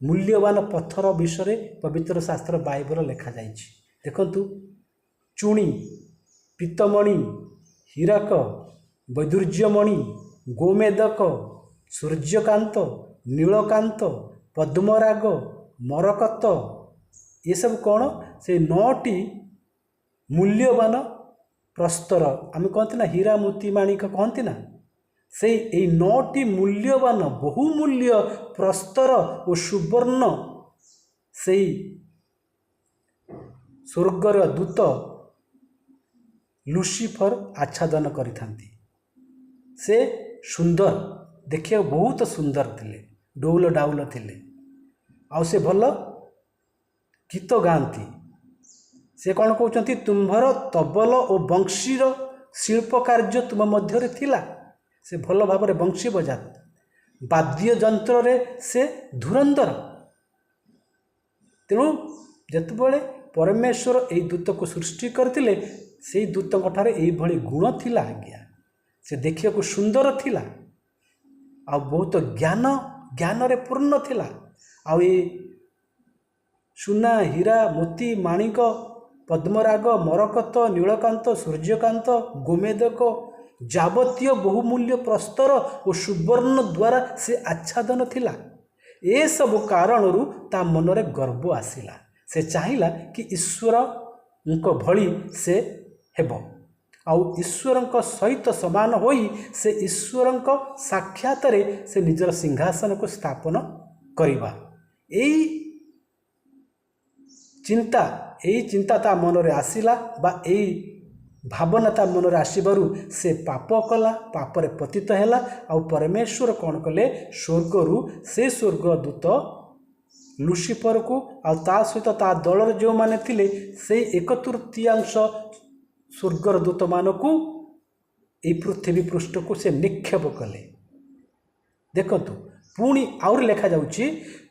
S1: मूल्यवान पत्थर विषय पवित्र शास्त्र बाइबल लेखा जाइछि। देखंतु चुणी पीतमणि हीरक वैदुर्यमणि गोमेदक सूर्यकांत ନୀଳକାନ୍ତ, ପଦ୍ମରାଗ, ମରକତ, ଏସବୁ କ'ଣ ସେ 9ଟି ମୂଲ୍ୟବାନ ପ୍ରସ୍ତର, ଆମେ କହନ୍ତି ନା ହୀରା ମୋତି ମାଣିକ କହନ୍ତି ନା, ସେଇ ଏଇ 9ଟି ମୂଲ୍ୟବାନ ବହୁମୂଲ୍ୟ ପ୍ରସ୍ତର ଓ ସୁବର୍ଣ୍ଣ ସେଇ ସ୍ୱର୍ଗର ଦୂତ ଲୁସିଫର ଆଚ୍ଛାଦନ କରିଥାନ୍ତି। ସେ ସୁନ୍ଦର, ଦେଖିବାକୁ ବହୁତ ସୁନ୍ଦର ଥିଲେ, ଡଉଲ ଡାଉଲ ଥିଲେ, ଆଉ ସେ ଭଲ ଗୀତ ଗାଆନ୍ତି। ସେ କ'ଣ କହୁଛନ୍ତି, ତୁମ୍ଭର ତବଲ ଓ ବଂଶୀର ଶିଳ୍ପ କାର୍ଯ୍ୟ ତୁମ ମଧ୍ୟରେ ଥିଲା। ସେ ଭଲ ଭାବରେ ବଂଶୀ ବଜାନ୍ତି, ବାଦ୍ୟ ଯନ୍ତ୍ରରେ ସେ ଧୁରନ୍ଧର। ତେଣୁ ଯେତେବେଳେ ପରମେଶ୍ୱର ଏଇ ଦୂତକୁ ସୃଷ୍ଟି କରିଥିଲେ, ସେଇ ଦୂତଙ୍କ ଠାରେ ଏଇଭଳି ଗୁଣ ଥିଲା ଆଜ୍ଞା। ସେ ଦେଖିବାକୁ ସୁନ୍ଦର ଥିଲା, ଆଉ ବହୁତ ଜ୍ଞାନରେ ପୂର୍ଣ୍ଣ ଥିଲା। ଆଉ ଏ ସୁନା, ହୀରା, ମୋତି, ମାଣିକ, ପଦ୍ମରାଗ, ମରକତ, ନୀଳକାନ୍ତ, ସୂର୍ଯ୍ୟକାନ୍ତ, ଗୋମେଦକ, ଯାବତୀୟ ବହୁମୂଲ୍ୟ ପ୍ରସ୍ତର ଓ ସୁବର୍ଣ୍ଣ ଦ୍ୱାରା ସେ ଆଚ୍ଛାଦନ ଥିଲା। ଏସବୁ କାରଣରୁ ତା ମନରେ ଗର୍ବ ଆସିଲା। ସେ ଚାହିଁଲା କି ଈଶ୍ୱରଙ୍କ ଭଳି ସେ ହେବ, ଆଉ ଈଶ୍ୱରଙ୍କ ସହିତ ସମାନ ହୋଇ ସେ ଈଶ୍ୱରଙ୍କ ସାକ୍ଷାତରେ ସେ ନିଜର ସିଂହାସନକୁ ସ୍ଥାପନ କରିବା। ଏଇ ଚିନ୍ତା ତା ମନରେ ଆସିଲା, ବା ଏଇ ଭାବନା ତା ମନରେ ଆସିବାରୁ ସେ ପାପ କଲା, ପାପରେ ପତିତ ହେଲା। ଆଉ ପରମେଶ୍ୱର କ'ଣ କଲେ, ସ୍ୱର୍ଗରୁ ସେ ସ୍ୱର୍ଗଦୂତ ଲୁସିଫରକୁ ଆଉ ତା ସହିତ ତା ଦଳରେ ଯେଉଁମାନେ ଥିଲେ ସେଇ 1/3 ସ୍ୱର୍ଗର ଦୂତମାନଙ୍କୁ ଏଇ ପୃଥିବୀ ପୃଷ୍ଠକୁ ସେ ନିକ୍ଷେପ କଲେ। ଦେଖନ୍ତୁ, ପୁଣି ଆହୁରି ଲେଖାଯାଉଛି,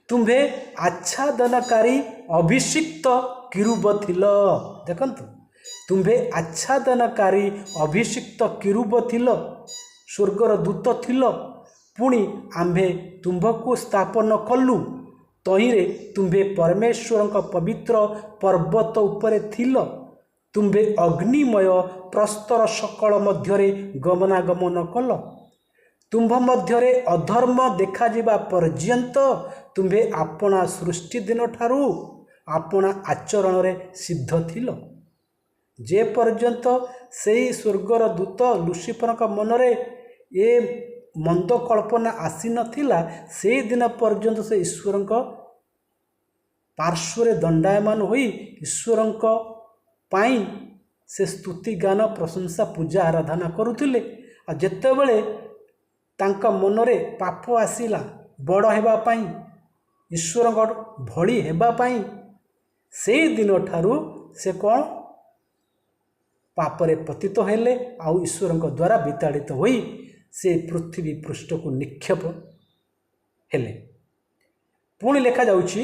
S1: ତୁମ୍ଭେ ଆଚ୍ଛାଦନକାରୀ ଅଭିଷିକ୍ତ କିରୁବ ଥିଲ। ଦେଖନ୍ତୁ, ତୁମ୍ଭେ ଆଚ୍ଛାଦନକାରୀ ଅଭିଷିକ୍ତ କିରୁବ ଥିଲ, ସ୍ୱର୍ଗର ଦୂତ ଥିଲ। ପୁଣି ଆମ୍ଭେ ତୁମ୍ଭକୁ ସ୍ଥାପନ କଲୁ, ତହିଁରେ ତୁମ୍ଭେ ପରମେଶ୍ୱରଙ୍କ ପବିତ୍ର ପର୍ବତ ଉପରେ ଥିଲ। ତୁମ୍ଭେ ଅଗ୍ନିମୟ ପ୍ରସ୍ତର ସକଳ ମଧ୍ୟରେ ଗମନାଗମନ କଲ। ତୁମ୍ଭ ମଧ୍ୟରେ ଅଧର୍ମ ଦେଖାଯିବା ପର୍ଯ୍ୟନ୍ତ ତୁମ୍ଭେ ଆପଣା ସୃଷ୍ଟି ଦିନଠାରୁ ଆପଣା ଆଚରଣରେ ସିଦ୍ଧ ଥିଲ। ଯେ ପର୍ଯ୍ୟନ୍ତ ସେଇ ସ୍ୱର୍ଗର ଦୂତ ଲୁସିଫରଙ୍କ ମନରେ ଏ ମନ୍ଦ କଳ୍ପନା ଆସିନଥିଲା, ସେଇ ଦିନ ପର୍ଯ୍ୟନ୍ତ ସେ ଈଶ୍ୱରଙ୍କ ପାର୍ଶ୍ୱରେ ଦଣ୍ଡାୟମାନ ହୋଇ ଈଶ୍ୱରଙ୍କ ପାଇଁ ସେ ସ୍ତୁତି ଗାନ, ପ୍ରଶଂସା, ପୂଜା ଆରାଧନା କରୁଥିଲେ। ଆଉ ଯେତେବେଳେ ତାଙ୍କ ମନରେ ପାପ ଆସିଲା, ବଡ଼ ହେବା ପାଇଁ, ଈଶ୍ୱରଙ୍କ ଭଳି ହେବା ପାଇଁ, ସେଇ ଦିନଠାରୁ ସେ କ'ଣ ପାପରେ ପତିତ ହେଲେ, ଆଉ ଈଶ୍ୱରଙ୍କ ଦ୍ୱାରା ବିତାଡ଼ିତ ହୋଇ ସେ ପୃଥିବୀ ପୃଷ୍ଠକୁ ନିକ୍ଷେପ ହେଲେ। ପୁଣି ଲେଖାଯାଉଛି,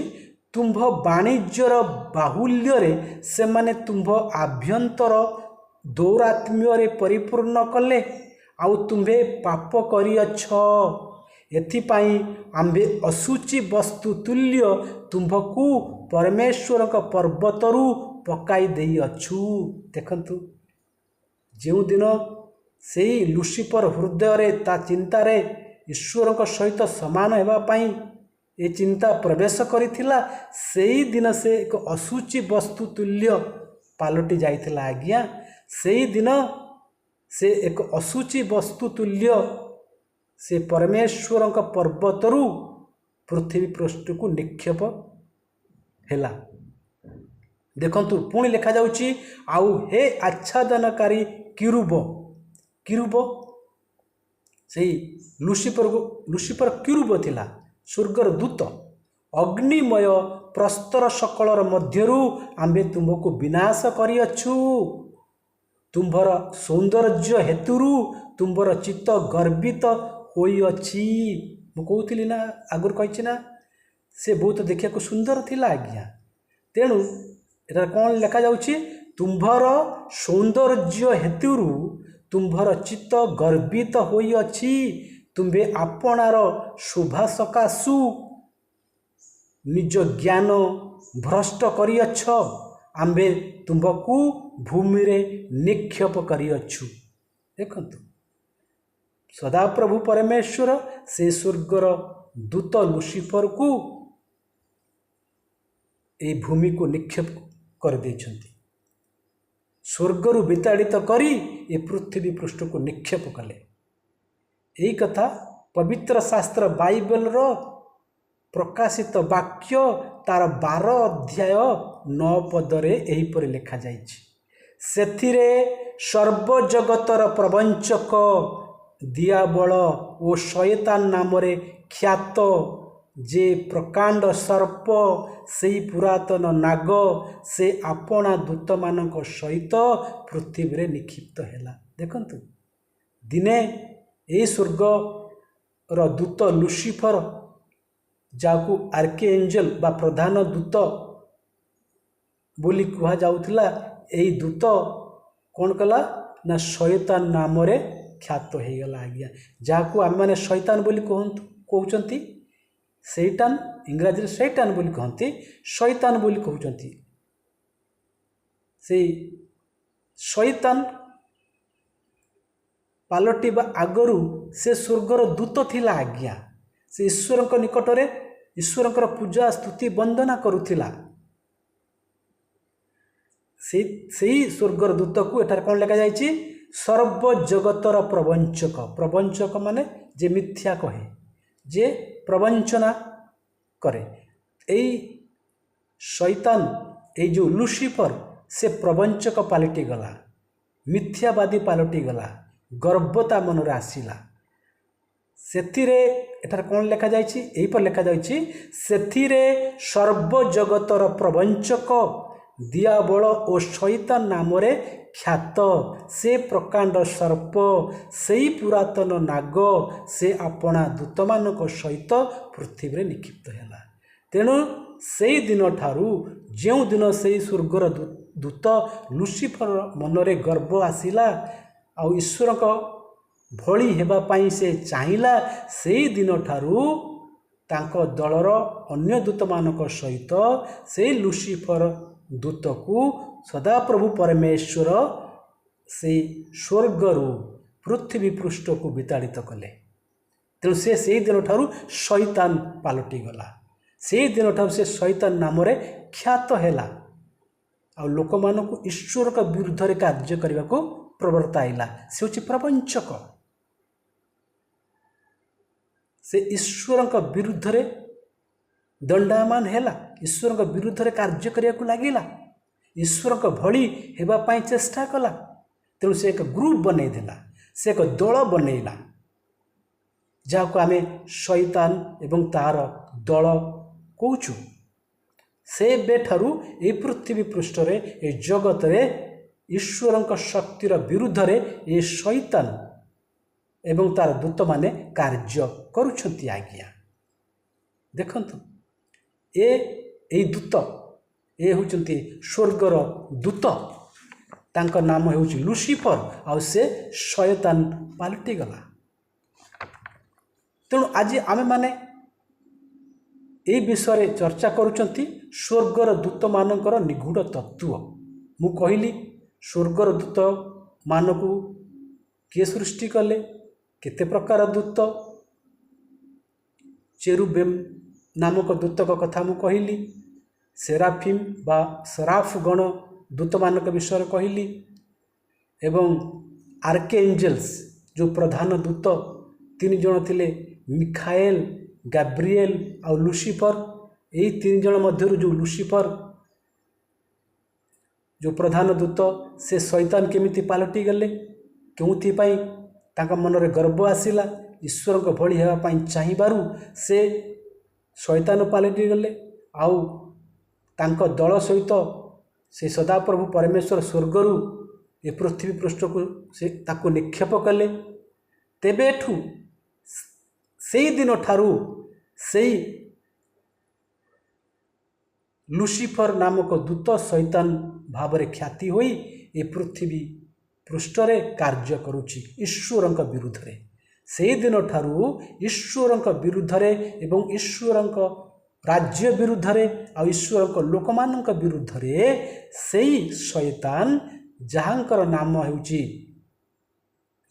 S1: ତୁମ୍ଭ ବାଣିଜ୍ୟର ବାହୁଲ୍ୟରେ ସେମାନେ ତୁମ୍ଭ ଆଭ୍ୟନ୍ତର ଦୌରାତ୍ମ୍ୟରେ ପରିପୂର୍ଣ୍ଣ କଲେ, ଆଉ ତୁମ୍ଭେ ପାପ କରିଅଛ। ଏଥିପାଇଁ ଆମ୍ଭେ ଅଶୁଚି ବସ୍ତୁ ତୁଲ୍ୟ ତୁମ୍ଭକୁ ପରମେଶ୍ୱରଙ୍କ ପର୍ବତରୁ ପକାଇ ଦେଇଅଛୁ। ଦେଖନ୍ତୁ, ଯେଉଁଦିନ ସେଇ ଲୁସିଫର ହୃଦୟରେ ତା ଚିନ୍ତାରେ ଈଶ୍ୱରଙ୍କ ସହିତ ସମାନ ହେବା ପାଇଁ ଏ ଚିନ୍ତା ପ୍ରବେଶ କରିଥିଲା, ସେଇଦିନ ସେ ଏକ ଅଶୁଚି ବସ୍ତୁ ତୁଲ୍ୟ ପାଲଟି ଯାଇଥିଲା ଆଜ୍ଞା। ସେଇଦିନ ସେ ଏକ ଅଶୁଚି ବସ୍ତୁ ତୁଲ୍ୟ ସେ ପରମେଶ୍ୱରଙ୍କ ପର୍ବତରୁ ପୃଥିବୀ ପୃଷ୍ଠକୁ ନିକ୍ଷେପ ହେଲା। ଦେଖନ୍ତୁ, ପୁଣି ଲେଖାଯାଉଛି, ଆଉ ହେ ଆଚ୍ଛାଦନକାରୀ କିରୁବ, ସେଇ ଲୁସିଫର କିରୁବ ଥିଲା, ସ୍ୱର୍ଗର ଦୂତ। ଅଗ୍ନିମୟ ପ୍ରସ୍ତର ସକଳର ମଧ୍ୟରୁ ଆମ୍ଭେ ତୁମ୍ଭକୁ ବିନାଶ କରିଅଛୁ। ତୁମ୍ଭର ସୌନ୍ଦର୍ଯ୍ୟ ହେତୁରୁ ତୁମ୍ଭର ଚିତ୍ତ ଗର୍ବିତ ହୋଇଅଛି। ମୁଁ କହୁଥିଲି ନା, ଆଗରୁ କହିଛି ନା, ସେ ବହୁତ ଦେଖିବାକୁ ସୁନ୍ଦର ଥିଲା ଆଜ୍ଞା। ତେଣୁ ଏଠାରେ କ'ଣ ଲେଖାଯାଉଛି, ତୁମ୍ଭର ସୌନ୍ଦର୍ଯ୍ୟ ହେତୁରୁ ତୁମ୍ଭର ଚିତ୍ତ ଗର୍ବିତ ହୋଇଅଛି। ତୁମ୍ଭେ ଆପଣାର ଶୋଭା ସକାଶୁ ନିଜ ଜ୍ଞାନ ଭ୍ରଷ୍ଟ କରିଅଛ। ଆମ୍ଭେ ତୁମ୍ଭକୁ ଭୂମିରେ ନିକ୍ଷେପ କରିଅଛୁ। ଦେଖନ୍ତୁ, ସଦାପ୍ରଭୁ ପରମେଶ୍ୱର ସେ ସ୍ୱର୍ଗର दूत लुसिफर को ये भूमि को निक्षेप कर देछंती। स्वर्गरु विताड़ित करी ये पृथ्वी पृष्ठ को निक्षेप कले। यही कथा पवित्र शास्त्र बाइबल रो प्रकाशित वाक्य तार 12 अध्याय 9 पदरे एहीपरि लिखा जाइछि। सेथिरे सर्वजगतर प्रवंचक दियाबल ओ शयतान नामरे ख्यात जे प्रकांड सर्प से पुरातन नाग से आपणा दूत मानक सहित पृथ्वी रे निक्षिप्त हैला। देखंतु दिने ए स्वर्ग रो दूत लुसिफर जाकू आर्किएंजल बा प्रधान दूत बोली कहा जाउथिला, एई दूत कौन कला ना शैतान नाम रे ख्यात हो गला। आज्ञा जाकू आम मैंने शैतान बोली कहउचंती, सैतान इंग्राजी सैतान बोली कहती, शैतान बोली कहउचंती। से शैतान पालटिबा आगरू से स्वर्गर दूत थिला। आज्ञा से ईश्वर निकट रे ईश्वर पूजा स्तुति वंदना करुथिला। से स्वर्गर दूत को एठार कौन लिखा जाइछि? सर्वजगतर प्रवंचक। प्रवंचक माने जे मिथ्या कहे, जे प्रवंचना करे। एई शैतान ए जो लुसिफर से प्रवंचक पालटी गला, मिथ्यावादी पालटी गला, गर्वता मनरे आसिला। सेथिरे एठार कौन लिखा जाइछि? एही पर लिखा जाइछि सेथिरे सर्वजगतर प्रवंचक दियाबल और शैतान नामरे ख्यात से प्रकांड सर्प से पुरातन नाग से आपणा दूत मानक सहित पृथ्वी निक्षिप्त हैला। तेणु से दिन ठारू जो दिन से स्वर्गर दूत लुसिफर मनरे गर्व आसिला आ ईश्वर भली हेबा पाई से चाहिला, से दिन ठारू तांको दलर अन्य दूत मानक सहित से लुसिफर दूत को सदा प्रभु परमेश्वर से स्वर्गरु पृथ्वी पृष्ठ को विताड़ित कले। तेणु से दिन ठारू शैतान पालटी गला। से दिन ठारू से शैतान नाम रे ख्यात हैला आ लोक मानक ईश्वर का विरुद्ध रे कार्य करने को प्रवर्ताइला। से होछि प्रपंचक। से ईश्वर का विरुद्ध रे दंडायमान हैला, ईश्वर का विरुद्ध रे कार्य करने को लगिला, ईश्वर का भली हेबा पाई चेष्टा कला। तेणु से एक ग्रुप बनई देला, से एक दल बनईला जहाँ आमे शैतान एवं तार दल कहूचु। से बेठारू ए पृथ्वी पृष्ठ रे ए जगत रे ईश्वर शक्तिर विरुद्ध रे ए शैतान एवं तार दूत माने कार्य करुछंती। आज्ञा देखंतु ए दूत ए होचंती स्वर्गर दूत, तांका नाम होउची लुसिफर आ से शैतान पालटी गला। तेणु आज आमे माने ए विषय चर्चा करुछंती स्वर्गर दूत मानकर निगूढ़ तत्व। मु कहली स्वर्गर दूत मानकू किए सृष्टि कले, केते प्रकार दूत, चेरुबेम नामक दूतक कथा मु कहली, सेराफिम बा सराफ गण दूत मानक विषय कहली, एवं आर्केएंजल्स जो प्रधान दूत 3 जन थिले, मिखाएल, गैब्रिएल और लुसिफर। यही 3 जन मध्य जो लुसिफर जो प्रधान दूत से शैतान केमिति पालटी गले, क्योंथि पाई तांका मनरे गर्व आसिला, ईश्वर को भली हेबा पाई चाहिबारु से शैतान पालटी गले। आउ तांका दल सहित से सदाप्रभु परमेश्वर स्वर्गरु ए पृथ्वी पृष्ठ को से ताको निक्षेप कले। तेबेठू से दिन ठारू से लुसिफर नामक दूत शैतान भाव रे ख्याति होई ए पृथ्वी पृष्ठ रे कार्य करुछि ईश्वर विरुद्ध रे। से दिन ठारू ईश्वर विरुद्ध रे एवं ईश्वर राज्य विरुद्ध रे आ ईश्वर लोक मानक विरुद्ध रे सेई शैतान जहाँकर नाम हेउछि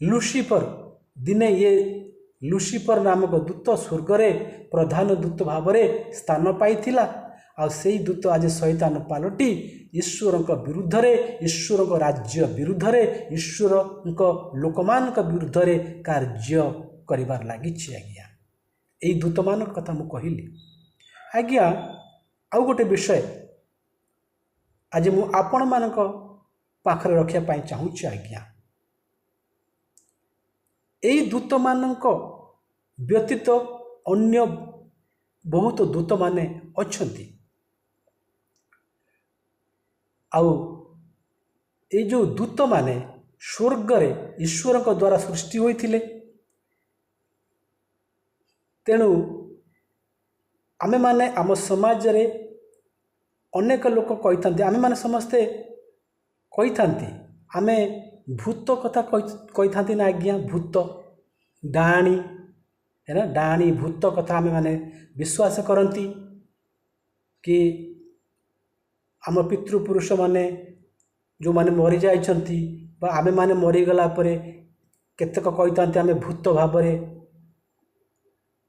S1: लुसिफर, दिने ये लुसिफर नामक दूत स्वर्ग रे प्रधान दूत भाव में स्थान पाइथिला आ सेई दूत आज शैतान पालटी ईश्वर विरुद्ध रे ईश्वर राज्य विरुद्ध रे ईश्वर लोकमान विरुद्ध रे कार्य करिबार लागिछि। आज्ञा एई दूत मान कथा मु कहिली। आज्ञा आउ गोटे विषय आज मु आपण मानक पाखरे रखिया पाई चाहूछि। आज्ञा एई दूत मानक व्यतीत अन्य बहुत दूत माने अछंती। आउ ये जो दूत माने स्वर्ग रे ईश्वर को द्वारा सृष्टि होइथिले। तेणु आमे माने आम समाज रे अनेक लोक कही आमे माने समस्ते कही आमे भूत कथा कही ना। आज्ञा भूत डाणी है ना, डाणी भूत कथा आमे माने विश्वास करती कि आम पितृपुरुष माने जो माने मरी जाइछंती बा आमे माने मरीगला परे केतेक कही आमे भूत भाव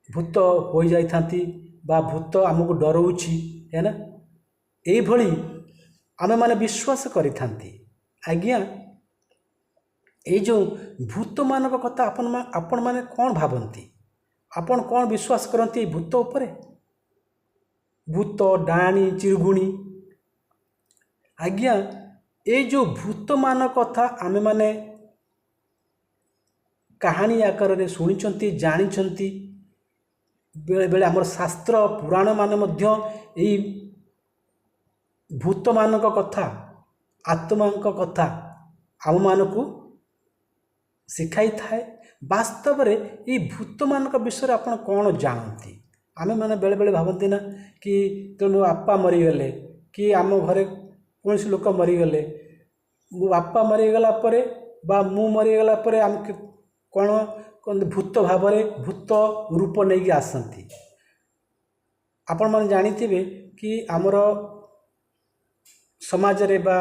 S1: भूत हो जाइथांती बा भूत आमको डराउछि है ना, एई भली आमे माने विश्वास करिथांती। आज्ञा ये जो भूत मानक कथा आपण माने कौन भावती, आपण कौन विश्वास करती भूत उपरे, भूत डाणी चिरगुणी। आज्ञा ये जो भूत मान कथा आमे माने कहानी आकार रे शुणिचंती जानिचंती। बेले बेले आमर शास्त्र पुराण माने मध्य एई भूत मानक कथा आत्मांक कथा आम मानकु शिखाई थाए। वास्तव रे ये भूत मानक विषय आपण कौन जानती। आमे माने बेले बेले भावती ना कि तेणु आपा मरीगले कि आम घरे कौन सी लोक मरीगले, मो बापा मरीगला परे बा मु मरीगला परे आम कौन भूत भाव भूत रूप नहीं आसती। आपण माने जानिथिबे कि आमर समाज रे बा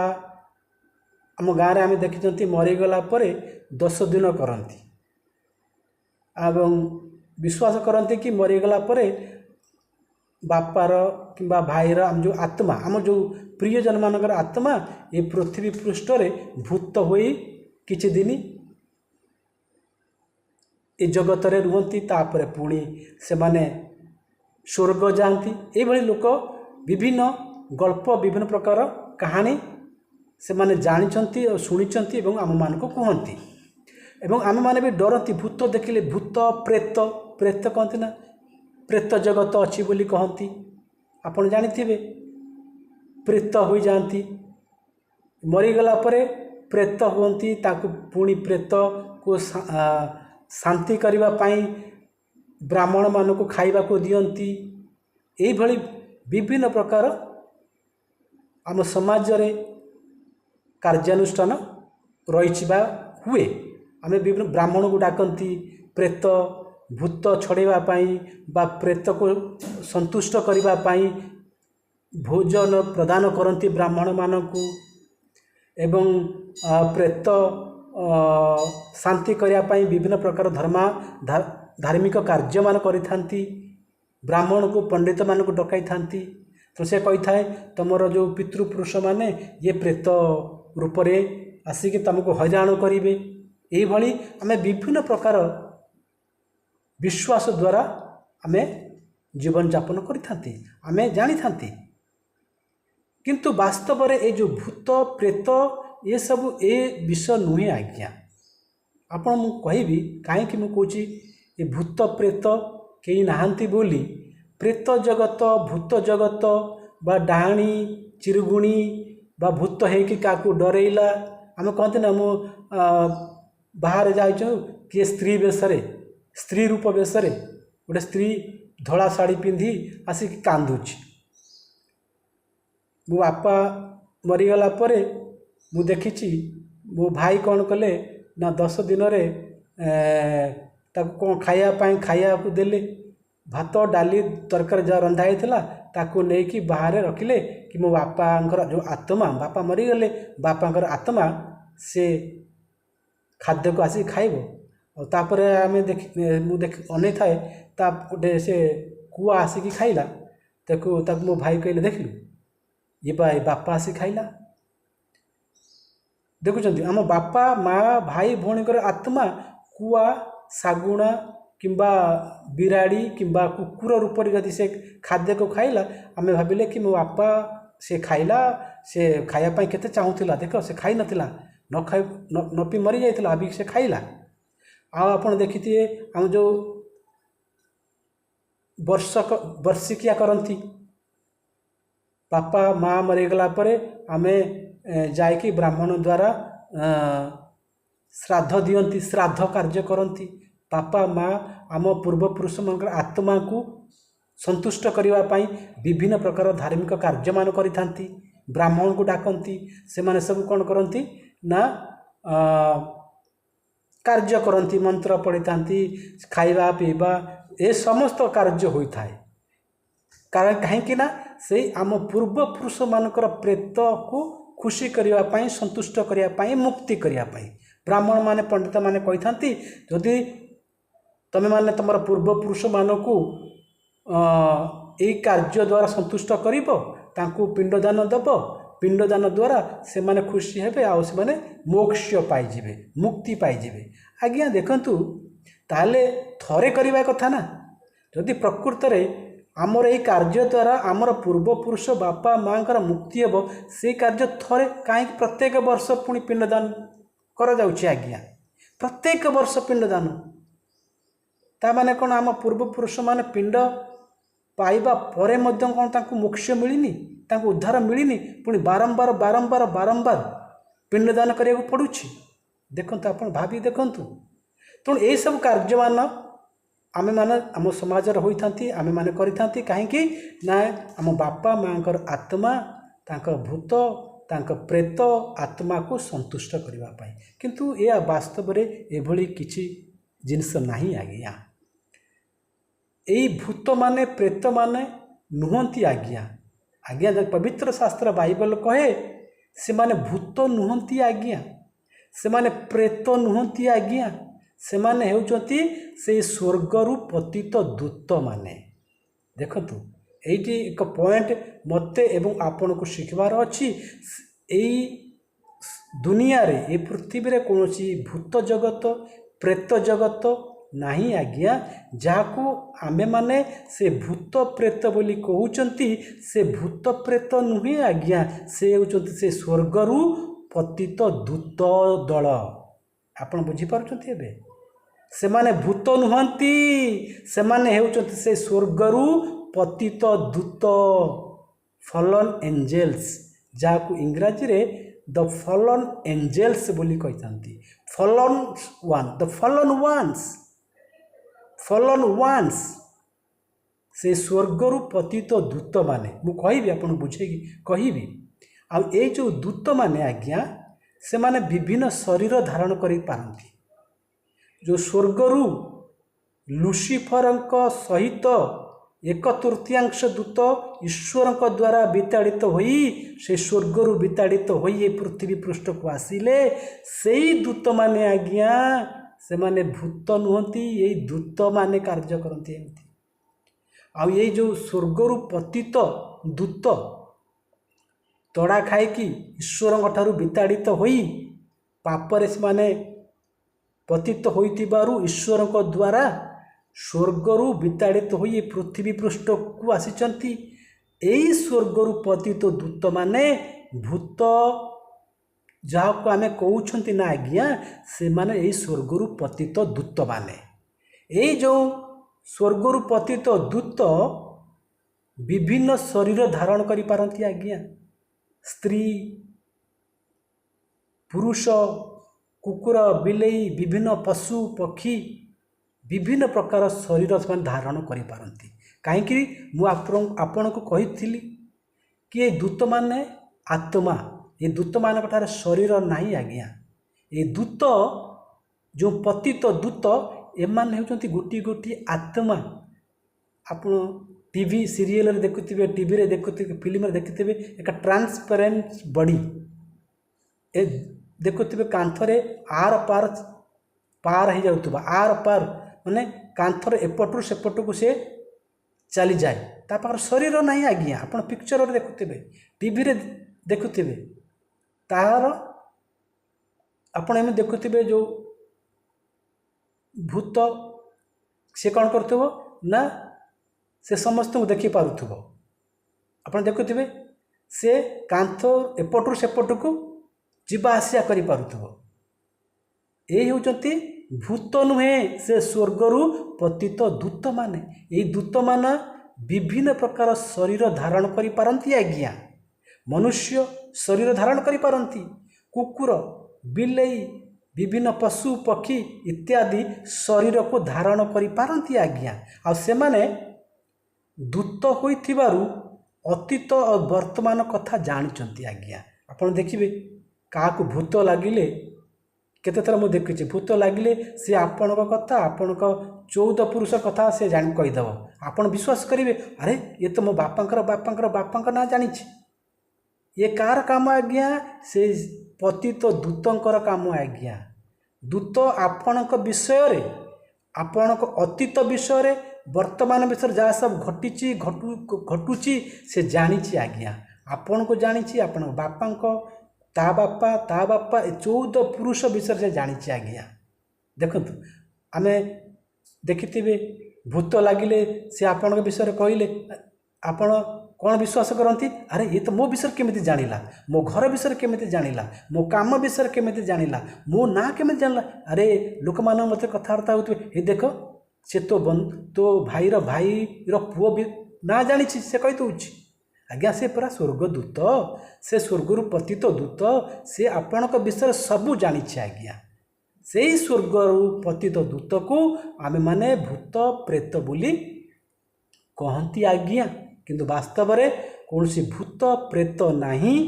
S1: आम गाँव में आम देखी मरीगला परे 10 दिन करती एवं विश्वास करती कि मरीगला परे बापार कि भाईर आम जो आत्मा आम जो प्रियजन मानकर आत्मा ये पृथ्वी पृष्ठ रे भूत होई किछि दिन ए जगत रे रुहंती, तापरे पुणी से माने स्वर्ग जाती। ये भली लोक विभिन्न गल्प विभिन्न प्रकार कहानी से माने जानिचंती और शुणिचंती एवं आम मान को कहती। एवं आम माने भी डरती भूत देखिले, भूत प्रेत प्रेत कहती ना, प्रेत जगत अच्छी बोली कहती। आपण जानिथिबे प्रेत हो जाती, मरीगला परे प्रेत हुंती, ताकू पुणी प्रेत को शांति करबा पाई ब्राह्मण मान को खाइबा को दियंती। एई भली विभिन्न प्रकार आम समाज रे कार्यानुष्ठान रही हुए। आमे विभिन्न ब्राह्मण को डाकती प्रेत भूत छड़ेवा पाई बा प्रेत को संतुष्ट करबा पाई भोजन प्रदान करती ब्राह्मण मानकू एवं प्रेत शांति करने पाई विभिन्न प्रकार धार्मिक कार्य मान करिथांती। ब्राह्मण को पंडित मान को डकाई थांती। तो से कही थाए तुमर जो पितृपुरुष माने ये प्रेत रूप रे आसिक तुमको हैरान करिवे। एई भली आमे विभिन्न प्रकार विश्वास द्वारा आमे जीवन यापन करिथांती, आमे जानी थांती। किंतु वास्तव रे ए जो भूत प्रेत ये सब ए विषय नुहे। आज्ञा आपण मु कहबी कहीं मु कहूँ ये भूत प्रेत कई नहांती बोली प्रेत जगत भूत जगत बा डाणी चिरगुणी बा भूत है कि काकू डरेला आम कहते ना मु बाहर जाइछु किए स्त्री बेशरे स्त्री रूप बेशरे गोटे स्त्री धला शाढ़ी पिंधि आसिक कांदुची। मो बापा मरीगला परे मु देखी मो भाई कौन कले ना 10 दिन रे ताकू कौन खाया को देले भात डाली तरकारी जहाँ रंधा होता ताकू नहीं कि बाहर रखिले कि मो बापांकर जो आत्मा बापा मरीगले बापांकर आत्मा से खाद्य को आसिक खाइब। और तापर आम देख अनै थाए ता गोटे से कुआ आसिकी खाइला ताकू मो भाई कहले देखलु ये बा बापा आसी खाइला। देखुଛନ୍ତି आम बापा माँ भाई भौणी आत्मा कुआ शागुणा किंबा बिराड़ी किंबा कुकुर रूप जदि से खाद्य को खाइला आम भाविले कि मो बापा से खाइला से खायापाई केते चाहूला देख से खाई नथिला न खाई न पी मरी जाइथिला अभी से खाइला। आपण देखिथिए हम जो वर्षिकिया करती बापा माँ मरीगला परे आमे जाइकी ब्राह्मण द्वारा श्राद्ध दियंती श्राद्ध कार्य करती। बापा माँ आम पूर्वपुरुष मान आत्मा को संतुष्ट करने विभिन्न प्रकार धार्मिक कार्य मान करिथांती। ब्राह्मण को डाकती से माने सब कौन करती ना कार्य करती मंत्र पढ़ी था खाइबा पीवा ए समस्त कार्य होता है। कारण कहीं से आम पूर्वपुरुष मानकर प्रेत को खुशी करने संतुष्ट करने मुक्ति करने ब्राह्मण माने पंडित माने कही था जदि तमें माने तुम पूर्वपुरुष मानक यही कार्य द्वारा संतुष्ट कर पिंडदान दब पिंडदान द्वारा से माने खुशी हेबे आ से माने मोक्ष पाइबे मुक्ति पाइबे। आज्ञा देखंतु ताले थरे करबा कथा ना जदि प्रकृत में आमर यही कार्य द्वारा आमर पूर्वपुरुष बापा माँ का मुक्ति हेब से कार्य थरे कहीं प्रत्येक वर्ष पुणी पिंडदान करा जाउछि। आज्ञा प्रत्येक वर्ष पिंडदान ताने कौन आम पूर्वपुरुष माने पिंड पाइबा परे मध्य कौन तांको मोक्ष मिलनी तांको उद्धार मिलनी पुणी बारंबार बारंबार बारंबार पिंडदान करिया पड़ुछि। देखंतु आपण भाभी देखंतु तेणु यही सब कार्य मान आमे माने आम समाज होइथांती आमे माने करिथांती कहीं ना आम बापा माँ आत्मा तांको भूत तांको प्रेत आत्मा को संतुष्ट करबा पाई किंतु या वास्तव रे एभली किछि जिनस नहीं। आज्ञा यही भूत माने प्रेत माने नुहंती। आज्ञा आज्ञा पवित्र शास्त्र बाइबल कहे से माने भूत नुहंती। आज्ञा से माने प्रेत नुहंती। आज्ञा से माने हेउचंती से स्वर्गरु पतित दूत माने। देखंतु एइटी एक पॉइंट मते एवं आपण को शिखबार अछि एई दुनिया रे ए पृथ्वी रे कोनोसी भूत जगत प्रेत जगत नहीं। आज्ञा जाको आमे माने से भूत प्रेत बोली कहउचंती से भूत प्रेत नुहे। आज्ञा से हेउचंती से स्वर्गरु पतित दूत दल। आपण बुझी पारुचंती एबे से माने भूत नुहंती से माने हेउचंती से स्वर्गरु पतित दूत फलन एंजेल्स जाको इंग्रजी रे द फलन एंजेल्स बोली कहतांती। फलन वन द फलन वान्स से स्वर्गरु पतित दूत माने मु कहिबी आपण बुझेगी कहिबी आ ए जो दूत माने आज्ञा से माने विभिन्न शरीर धारण करि पारंती। जो स्वर्गरु लुसिफर सहित एक तृतीयांश दूत ईश्वर द्वारा विताड़ित होई से स्वर्गरु विताड़ित होई ये पृथ्वी पृष्ठ को आसिले से दूत माने आज्ञा से माने भूत नुहंती यही दूत माने कार्य करती। एमती आ ये जो स्वर्गरु पतित दूत तड़ा खाई कि ईश्वर ठारू विताड़ित होई पापरे से माने पतित होइतिबारु ईश्वर द्वारा स्वर्गरु विताड़ित होई पृथ्वी पृष्ठ को आसीचंती। एई स्वर्गरु पतित दूत माने भूत जाको आमे कहउछंती ना आज्ञा से माने एई स्वर्गरु पतित दूत माने एई जो स्वर्गरु पतित दूत विभिन्न शरीर धारण करि पारंती। आज्ञा स्त्री पुरुष कुकुर बिलेई विभिन्न पशु पक्षी विभिन्न प्रकार शरीर से धारण करिपारती। कहीं आपण को कही कि ये दूत माने आत्मा ये दूत मान शरीर नहीं। आज्ञा ये दूत जो पतित दूत एमान होती गोटी गोटी आत्मा। आप टीवी सीरियल देखुवे टीवी रे देखुवे फिल्म देखुवे एक ट्रांसपेरेंट बॉडी ए देखुवे कांथरे आर पार पार हो जाऊा आर पार माने कांथर एपटू सेपट को से चली जाए ता पाखर शरीर नहीं आज्ञा आप पिक्चर देखुवे टीवी रे देखुवे तार आपण एम देखुवे जो भूत से कौन कर ना से समस्त को देखी पारुथुव आप देखुवे से कांथ एपटू सेपट को जीवा आसिया करि पारुथुव यही होचंती भूत नुहे से स्वर्गरु पतित दूत माने यही दूत मान विभिन्न प्रकार शरीर धारण करि पारंती आज्ञा मनुष्य शरीर धारण करि पारंती कुकुर बिलेई विभिन्न पशु पक्षी इत्यादि शरीर को धारण करि पारंती आज्ञा आ से माने दूत होइथिबारु अतीत और वर्तमान कथा जानते आज्ञा आपन देखिए क्या भूत लगिले केते थर मुझे देखी भूत लगिले सी आपण कथा आपण 14 पुरुष कथा से जान कहीदेव आपन विश्वास करेंगे अरे ये तो मो बापा ना जानी ये कार काम आज्ञा से पतित दूतंकर काम आज्ञा दूत आपण विषय रे आपण अतीत विषय वर्तमान विषय जहाँ सब घटी घटुची से जानी आज्ञा आपण को जानी आपण बापा ता बापा 14 पुरुष विषय से जानी आज्ञा देखु आम देखि भूत लगिले से आपण विषय कहले आपण कौन विश्वास करती अरे ये तो मो विषय केमी जानिला मो घर विषय केमी जानिला मो काम विषय केमी जानिला मो ना केमी जानला अरे लोक मान मत कथबार्ता होते ये देख से तो भाईर पुओ भी ना जानी से कही दूची आज्ञा से पूरा स्वर्गदूत से स्वर्गर पतित दूत से आपण विषय सबू जानी आज्ञा से ही स्वर्गर पतित दूत को आमे माने भूत प्रेत बोली कहती आज्ञा किंतु वास्तव में कौन सी भूत प्रेत नहीं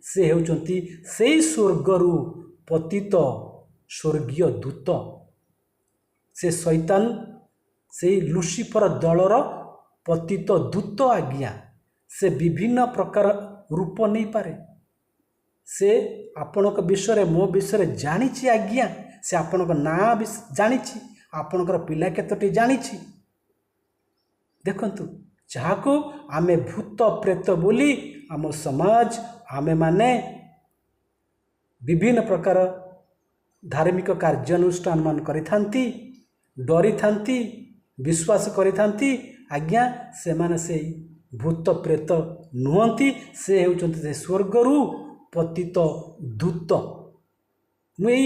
S1: से होचंती से स्वर्गरु पतित स्वर्गीय दूत से शैतान से लुसिफर दलर पतित दूत आज्ञा से विभिन्न प्रकार रूप नहीं पारे से आपण विषय मो विषय जानी आज्ञा से आपण ना जानी आपणकर पिला केतोटी जानी देखंतु जहाँ को आमे भूत प्रेत बोली आम समाज आमे माने विभिन्न प्रकार धार्मिक कार्यानुष्ठान मान करिथांती डरी थांती विश्वास करिथांती आज्ञा से माने से भूत प्रेत नुहंती से होचंती स्वर्गरु पतित दूत मुई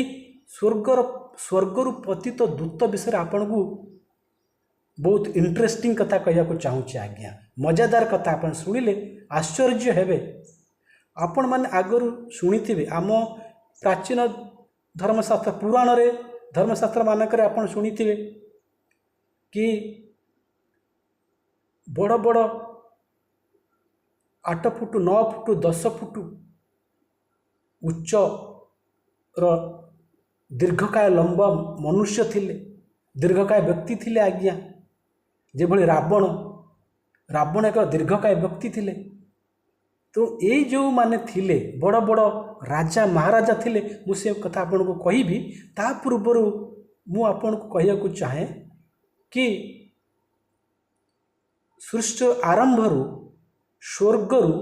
S1: स्वर्गरु पतित दूत विषय आपन को बहुत इंटरेस्टिंग कथा कहया को चाहूँगी आज्ञा मजादार कथा आपन शुणिले आश्चर्य हेबे आपण माने आगरु शुणिथिबे आम प्राचीन धर्मशास्त्र पुराण रे धर्मशास्त्र मानक आपन शुणिथिबे कि बड़ बड़ 8 फुट 9 फुट 10 फुट उच्च दीर्घकाय लंबा मनुष्य थिले दीर्घकाय व्यक्ति थिले आज्ञा जेभली रावण एक दीर्घकाय व्यक्ति थिले तो ये जो माने थिले बड़ बड़ राजा महाराजा थिले मुझे कथा आपन को कहिबी ता पूर्व मु आपन को कहिया को चाहे कि सृष्टि आरंभरु स्वर्गरु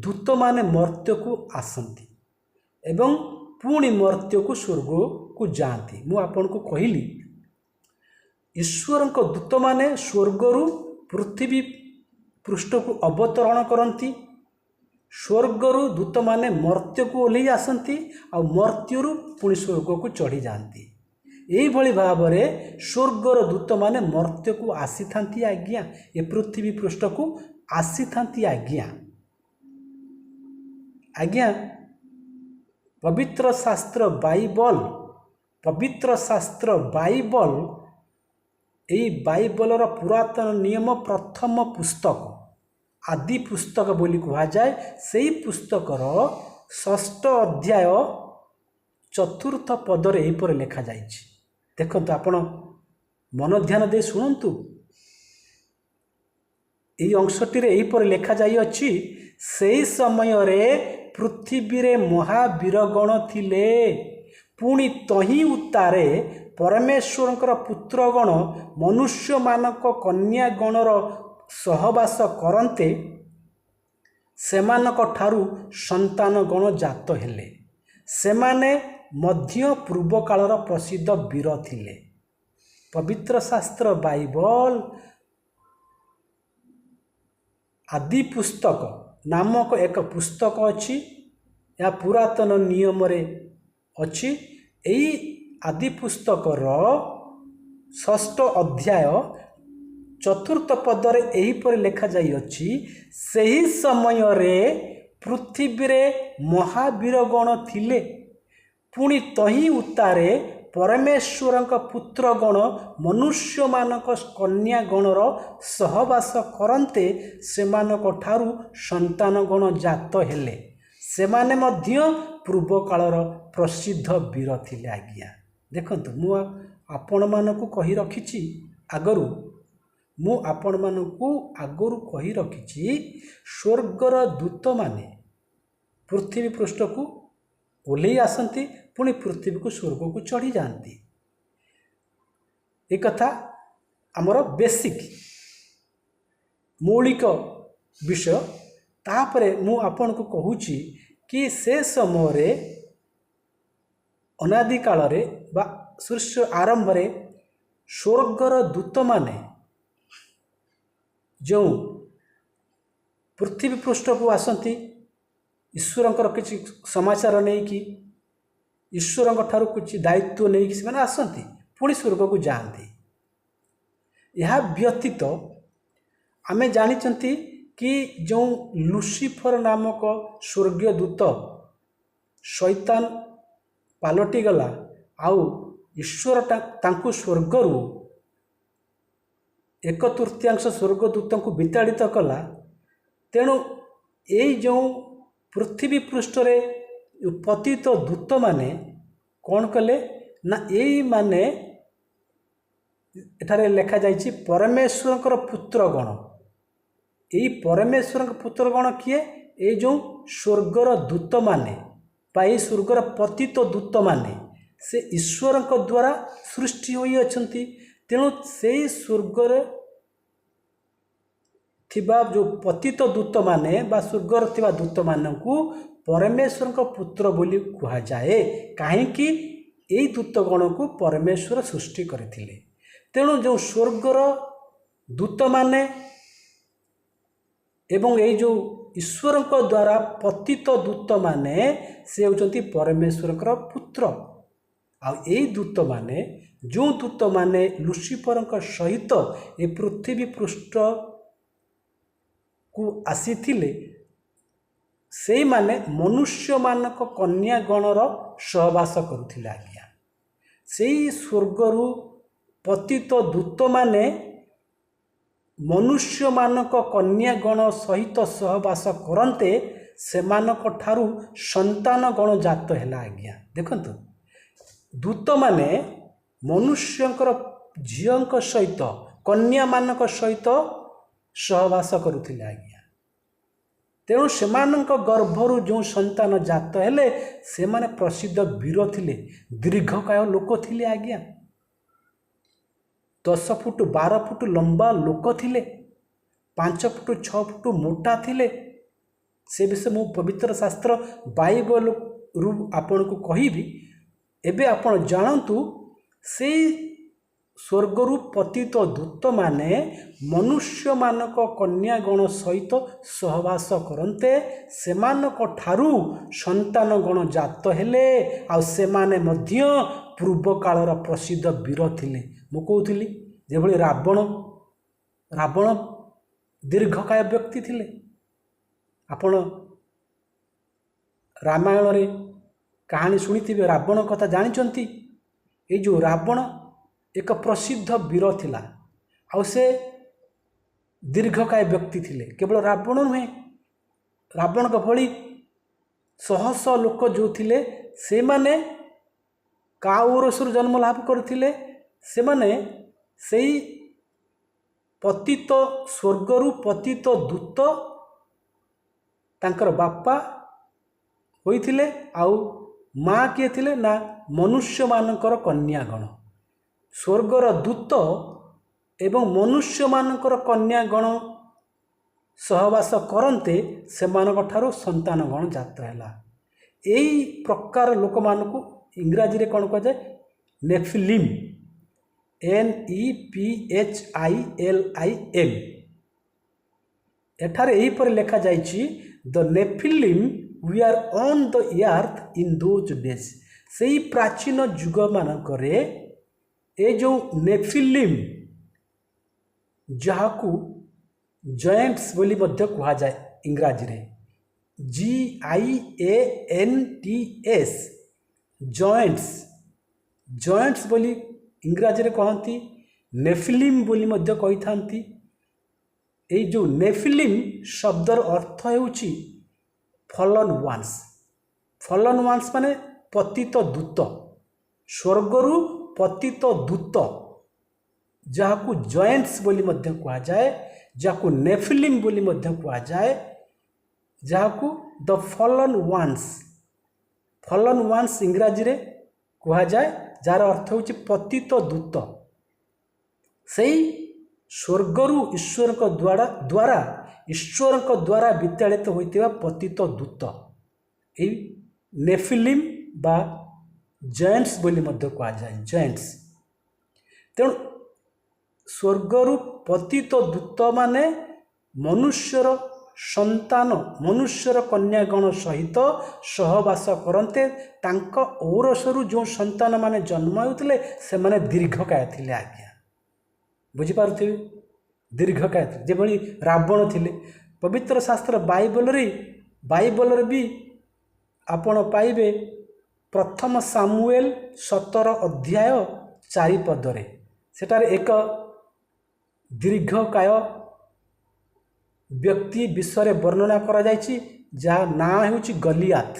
S1: दूत माने मर्त्य को आसंती एवं पुणी मर्त्य को स्वर्ग को जाती मु आपन को कहली ईश्वर दूत माने स्वर्गरु पृथ्वी पृष्ठ को अवतरण करती स्वर्गरु दूत माने मर्त्य को ओह्लई आसती आ मर्त्यरु पुणी स्वर्ग को चढ़ी जाती यही भली भाव में स्वर्गर दूत माने मर्त्य को आसी थांती आज्ञा ये पृथ्वी पृष्ठ को आसी थांती आज्ञा आज्ञा पवित्र शास्त्र बाइबल यही बाइबलर पुरातन नियम प्रथम पुस्तक आदि पुस्तक बोली कहा जाए से पुस्तकर 6 अध्याय 4 पदरे यहीपर लिखा जाए देखो आपण मन ध्यान दे शुणु यही अंशटी यहीपर लिखा जाइए से समय रे पृथ्वी रे महावीरगण थिले पुणी तही उतारे परमेश्वर पुत्रगण मनुष्य मानक कन्यागणर सहवास करन्ते सेमानक ठारू संतान गण जात हेले। सेमाने मध्य पूर्व कालर प्रसिद्ध वीर थिले। पवित्र शास्त्र बाइबल आदि पुस्तक नामक एक पुस्तक अच्छी, या पुरातन नियम रे अच्छी। यही आदि पुस्तकर 6 अध्याय 4 पदरे एहीपरि लिखा जाइअछि, सही समय रे पृथ्वी रे महावीरगण थिले, पुणी तही उतारे परमेश्वरଙ୍କ पुत्रगण मनुष्य मानक कन्या गणर सहवास करन्ते सेमानक ठारू संतान गण जात हेले। सेमाने मध्य पूर्व कालर प्रसिद्ध वीर थिले। आज्ञा देखंतु, मु आपण मानकु कहि रखिछि आगरु, मु आपण मानकु आगरु कहि रखिछि, स्वर्गर दूत माने पृथ्वी पृष्ठ को ओल्लै आसंती, पुणी पृथ्वी को स्वर्ग को चढ़ी जाती। एक कथा आमर बेसिक मौलिक विषय। तापरे मु आपण को कहूची कि से समय रे अनादि काल रे बा सृष्टि आरंभ रे स्वर्गर दूत माने जो पृथ्वी पृष्ठ को आसंती, ईश्वरंकर किछि समाचार नहीं कि ईश्वरंक ठारू किछि दायित्व नहीं कि से आसंती, पुणी स्वर्ग को जाती। यह व्यतीत आमे जानिचंती कि जो लुसिफर नामक स्वर्गीय दूत शैतान पालटी गला, आउ ईश्वर तांकु स्वर्गरु 1/3 स्वर्गदूत को विताड़ित कला। तेणु यही जो पृथ्वी पृष्ठ रे पतित दूत माने कौन कले ना, यही माने एठारे लिखा जाइछि परमेश्वरंकर पुत्रगण। यही परमेश्वर पुत्रगण किए? ये जो स्वर्गर दूत माने बा ये स्वर्गर पतित दूत माने से ईश्वरंक द्वारा सृष्टि होई अछंती। तेणु से स्वर्गर थिबा जो पतित दूत माने बा स्वर्गर थिबा दूत मानकु परमेश्वरंक पुत्र बोली कहा जाए, काहेकि एई दूतगण को परमेश्वर सृष्टि करथिले। तेणु जो स्वर्गर दूत माने एवं ये जो ईश्वरंक द्वारा पतित दूत माने से होचंती परमेश्वरंकर पुत्र। आ यही दूत माने जो दूत माने लुसिफरंक सहित ए पृथ्वी पृष्ठ को आसीथिले, से माने मनुष्य मानक कन्या गणर सहवास करुथिले। आज्ञा सेई स्वर्गरु पतित दूत माने मनुष्य मानक कन्या गण सहित सहवास करन्ते सेमानक ठारू संतान गण जात हैला। आज्ञा देखंतु, दूत माने मनुष्यंकर झियंक सहित कन्या मानक सहित सहवास करुथिले। आज्ञा तेणु सेमानक गर्भरु जो संतान जात हेले से माने प्रसिद्ध वीर थिले, दीर्घकाय लोक थिले। आज्ञा 10 फुट 12 फुट लंबा लोक थिले, 5 फुट 6 फुट मोटा थिले। से विषय मु पवित्र शास्त्र बाइबल रु आपण को कहिबी। एबे आपण जानतु, से स्वर्गरु पतित दूत माने मनुष्य मानक कन्या गण सहित सहवास करन्ते सेमानक ठारू संतान गण जात हेले। आ सेमाने मध्य पूर्व कालर प्रसिद्ध वीर थिले। मु कहूली जेभଳି रावण दीर्घकाय व्यक्ति थिले। आपण रामायण रे कहानी शुणिथिबे, रावण कथा जानिचंती। ए जो रावण एक प्रसिद्ध वीर थिला, आ से दीर्घकाय व्यक्ति थिले। केवल रावण नुहे, रावण का भली शह शह लोक जो थिले से माने काउरसुर जन्म लाभ करथिले। से माने सेई पतित स्वर्गरु पतित दूत तांकर बापा होइथिले। आउ माँ किए थिले ना मनुष्य मानकर कन्या गण। स्वर्गर दूत एवं मनुष्य मानकर कन्या गण सहवास करते सेमानकठारु संतान गण जात है। यही प्रकार लोक मानक इंग्राजी रे कौन कह जाए नेफिलिम NEPHILIM एठारे यही पर लिखा जाइछि the Nephilim we are on the earth in those days. सही प्राचीन युग मानकरे ए जो नेफिलिम जहाकू जॉइंट्स बोली मध्य कहा जाए इंग्राजी रे GIANTS जॉइंट्स जॉइंट्स बोली इंग्राजी रे कहती नेफिलिम बोली मध्य कही थांती। ये जो नेफिलिम शब्दर अर्थ होउछि फलन वान्स। फलन वान्स माने पतित दूत, स्वर्गरु पतित दूत जहाकू जॉइंट्स बोली मध्य कहा जाए, जहाकू नेफिलिम बोली मध्य कहा जाए, जहाकू द फलन वान्स। फलन वान्स इंग्राजी रे कहा जाए जार अर्थ होउछि पतित दूत। सही स्वर्गरु ईश्वर द्वारा विताड़ित होइतिबा पतित दूत ए नेफिलिम बा जॉइंट्स बोली मध्य कहा जाए जॉइंट्स। तेणु स्वर्गरु पतित दूत माने मनुष्यर संतान मनुष्यर कन्यागण सहित सहवास करते तांका औरसरु जो संतान माने जन्म होते से माने दीर्घकाय थिले। आज्ञा बुझिपारुथिबे दीर्घकाय जेभली रावण थिले। पवित्र शास्त्र बाइबल भी आपण पाइबे प्रथम सामुएल 17 अध्याय 4 पदरे सेटार एक दीर्घकाय व्यक्ति विषय वर्णना करा जायछि जहाँ ना होउछि गलियात।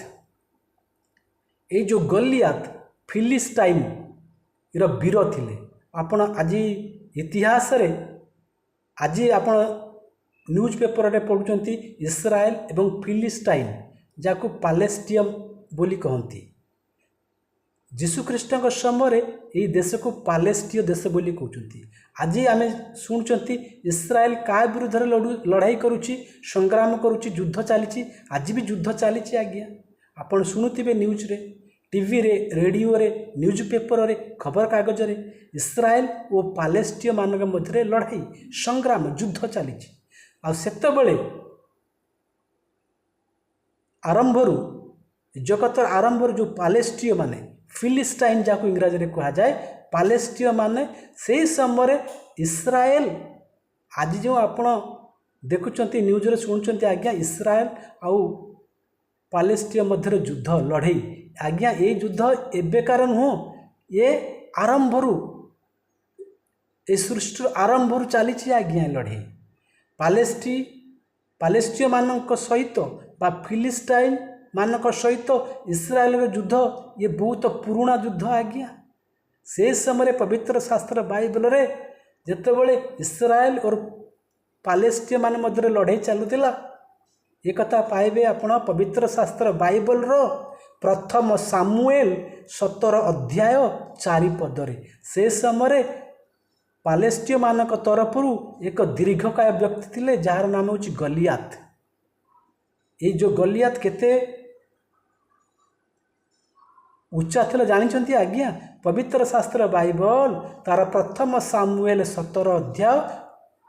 S1: ये जो गलियात फिलिस्टाइन इर वीर थिले। आपण आज इतिहास रे आज आपण न्यूज पेपर रे पढुचंती इस्राएल एवं फिलिस्टाइन जाको पालेस्टियम बोली कहती। जीशुख्रीष्ट समय ये देश को पालेस्टीय देश बोली कहते। आज आम शुणुंट इस्राएल का विरुद्ध लड़ाई करुच्ची संग्राम करुच्ची युद्ध चली। आज भी युद्ध चली। आज्ञा आपड़ शुणुवे न्यूज रे टीवी रे रेडियो रे न्यूज पेपर रे खबर कागज रे इस्राएल और पालेस्टीय मान मध्य लड़ाई संग्राम युद्ध चली। आतेबले आरंभरू जगतर आरंभर जो पालेस्टीय माने फिलिस्टाइन जाको इंग्राजी रे कहा जाए पालेस्टीय माने से समय इस्राएल आज जो आपण देखुंत न्यूज रे शुणुंट आज्ञा इस्राएल आउ पालेस्टीय मध्य युद्ध लड़ाई। आज्ञा ये युद्ध एबेकार नुह ये आरंभरू ए सृष्टि आरंभरू चली। आज्ञा लड़ाई पालेस्टीय मानक सहित बा फिलिस्टाइन मानक सहित इस्राएल युद्ध ये बहुत पुराना युद्ध। आज्ञा से समय पवित्र शास्त्र बाइबल रे जेतेबेले इस्राएल और पालेस्टीय मान मध्य लड़ाई चलुला एक कथा पाइबे आपण पवित्र शास्त्र बाइबल रो प्रथम सामुएल 17 अध्याय 4 पदरे। से समय पालेस्टीय मानक तरफरु एक दीर्घकाय व्यक्ति थिले जार नाम होछि गलियात। ये जो गलियात केते उच्चा थिले जानिछंती। आज्ञा पवित्र शास्त्र बाइबल तार प्रथम सामुएल 17 अध्याय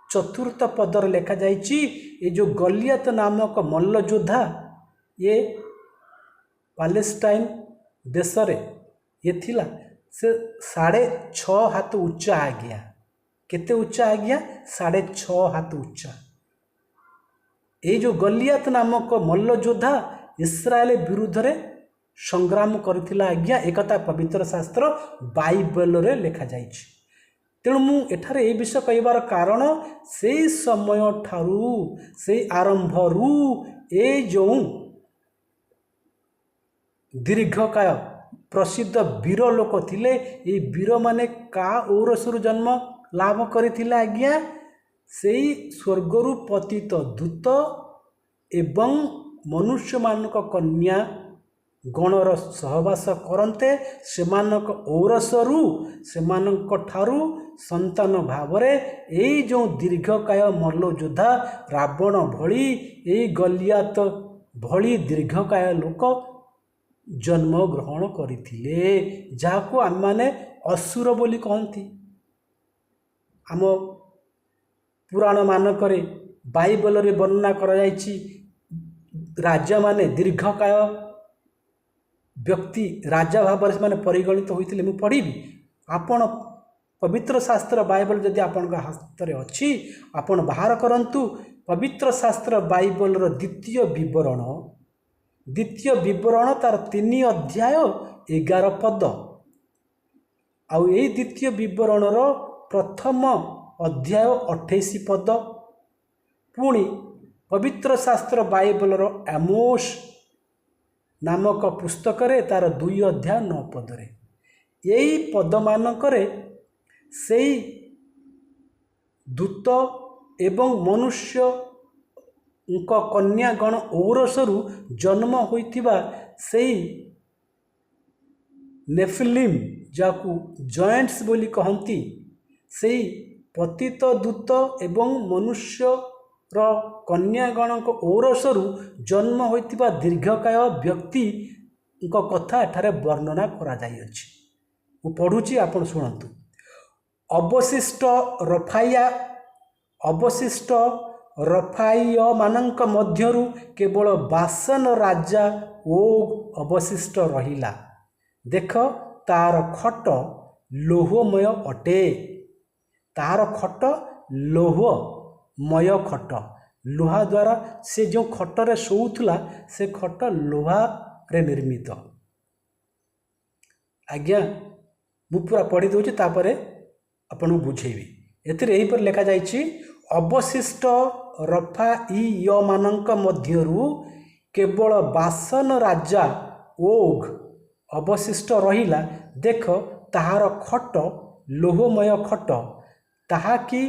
S1: 4 पदर लिखा जाइछि ये जो गलियात नामक मल्ल योद्धा ये पालेस्टाइन देश रे ये थिला से 6.5 हाथ उच्चा। आज्ञा केते उच्चा? आज्ञा 6.5 हाथ उच्चा। ये जो गलियात नामक मल्ल योद्धा इस्राएल विरुद्ध रे संग्राम करथिला। आज्ञा एकता पवित्र शास्त्र बाइबल रे लिखा जाइछि। तेणु मु एठारे ए विषय कहबार कारण से समय ठारू से आरंभरू ए जो दीर्घकाय प्रसिद्ध वीर लोक थिले ये वीर माने का औरसरु जन्म लाभ करथिला। आज्ञा से स्वर्गरु पतित दूत एवं मनुष्य मानक कन्या ଗଣର ସହବାସ କରନ୍ତେ ସେମାନଙ୍କ ଔରସରୁ ସେମାନଙ୍କ ଠାରୁ ସନ୍ତାନ ଭାବରେ ଏଇ ଯେଉଁ ଦୀର୍ଘକାୟ ମଲ୍ଲଯୋଦ୍ଧା ରାବଣ ଭଳି ଏଇ ଗଲିଆତ ଭଳି ଦୀର୍ଘକାୟ ଲୋକ ଜନ୍ମ ଗ୍ରହଣ କରିଥିଲେ, ଯାହାକୁ ଆମେମାନେ ଅସୁର ବୋଲି କହନ୍ତି। ଆମ ପୁରାଣ ମାନଙ୍କରେ ବାଇବଲରେ ବର୍ଣ୍ଣନା କରାଯାଇଛି ରାଜାମାନେ ଦୀର୍ଘକାୟ ବ୍ୟକ୍ତି ରାଜା ଭାବରେ ସେମାନେ ପରିଗଣିତ ହୋଇଥିଲେ। ମୁଁ ପଢ଼ିବି, ଆପଣ ପବିତ୍ର ଶାସ୍ତ୍ର ବାଇବଲ ଯଦି ଆପଣଙ୍କ ହାତରେ ଅଛି ଆପଣ ବାହାର କରନ୍ତୁ। ପବିତ୍ର ଶାସ୍ତ୍ର ବାଇବଲର ଦ୍ୱିତୀୟ ବିବରଣ ତାର 3 ଅଧ୍ୟାୟ 11 ପଦ, ଆଉ ଏଇ ଦ୍ୱିତୀୟ ବିବରଣର ପ୍ରଥମ ଅଧ୍ୟାୟ 28 ପଦ, ପୁଣି ପବିତ୍ର ଶାସ୍ତ୍ର ବାଇବଲର ଆମୋସ ନାମକ ପୁସ୍ତକରେ ତାର 2 ଅଧ୍ୟାୟ 9 ପଦରେ ଏଇ ପଦମାନଙ୍କରେ ସେଇ ଦୂତ ଏବଂ ମନୁଷ୍ୟଙ୍କ କନ୍ୟାଗଣ ଔରସରୁ ଜନ୍ମ ହୋଇଥିବା ସେଇ ନେଫିଲିମ୍, ଯାହାକୁ ଜଏଣ୍ଟସ୍ ବୋଲି କହନ୍ତି, ସେଇ ପତିତ ଦୂତ ଏବଂ ମନୁଷ୍ୟର କନ୍ୟାଗଣଙ୍କ ଔରସରୁ ଜନ୍ମ ହୋଇଥିବା ଦୀର୍ଘକାୟ ବ୍ୟକ୍ତିଙ୍କ କଥା ଏଠାରେ ବର୍ଣ୍ଣନା କରାଯାଇଅଛି। ମୁଁ ପଢ଼ୁଛି, ଆପଣ ଶୁଣନ୍ତୁ। ଅବଶିଷ୍ଟ ରଫାଇୟମାନଙ୍କ ମଧ୍ୟରୁ କେବଳ ବାସନ ରାଜା ଓଗ୍ ଅବଶିଷ୍ଟ ରହିଲା। ଦେଖ, ତାର ଖଟ ଲୌହମୟ ଅଟେ। ତାହାର ଖଟ ଲୌହମୟ ଖଟ, ଲୁହା ଦ୍ୱାରା ସେ ଯେଉଁ ଖଟରେ ଶୋଉଥିଲା ସେ ଖଟ ଲୁହାରେ ନିର୍ମିତ। ଆଜ୍ଞା, ମୁଁ ପୁରା ପଢ଼ି ଦେଉଛି, ତାପରେ ଆପଣଙ୍କୁ ବୁଝେଇବି। ଏଥିରେ ଏହିପରି ଲେଖାଯାଇଛି, ଅବଶିଷ୍ଟ ରଫାଇୟମାନଙ୍କ ମଧ୍ୟରୁ କେବଳ ବାସନ ରାଜା ଓଗ୍ ଅବଶିଷ୍ଟ ରହିଲା। ଦେଖ, ତାହାର ଖଟ ଲୌହମୟ ଖଟ, ତାହା କି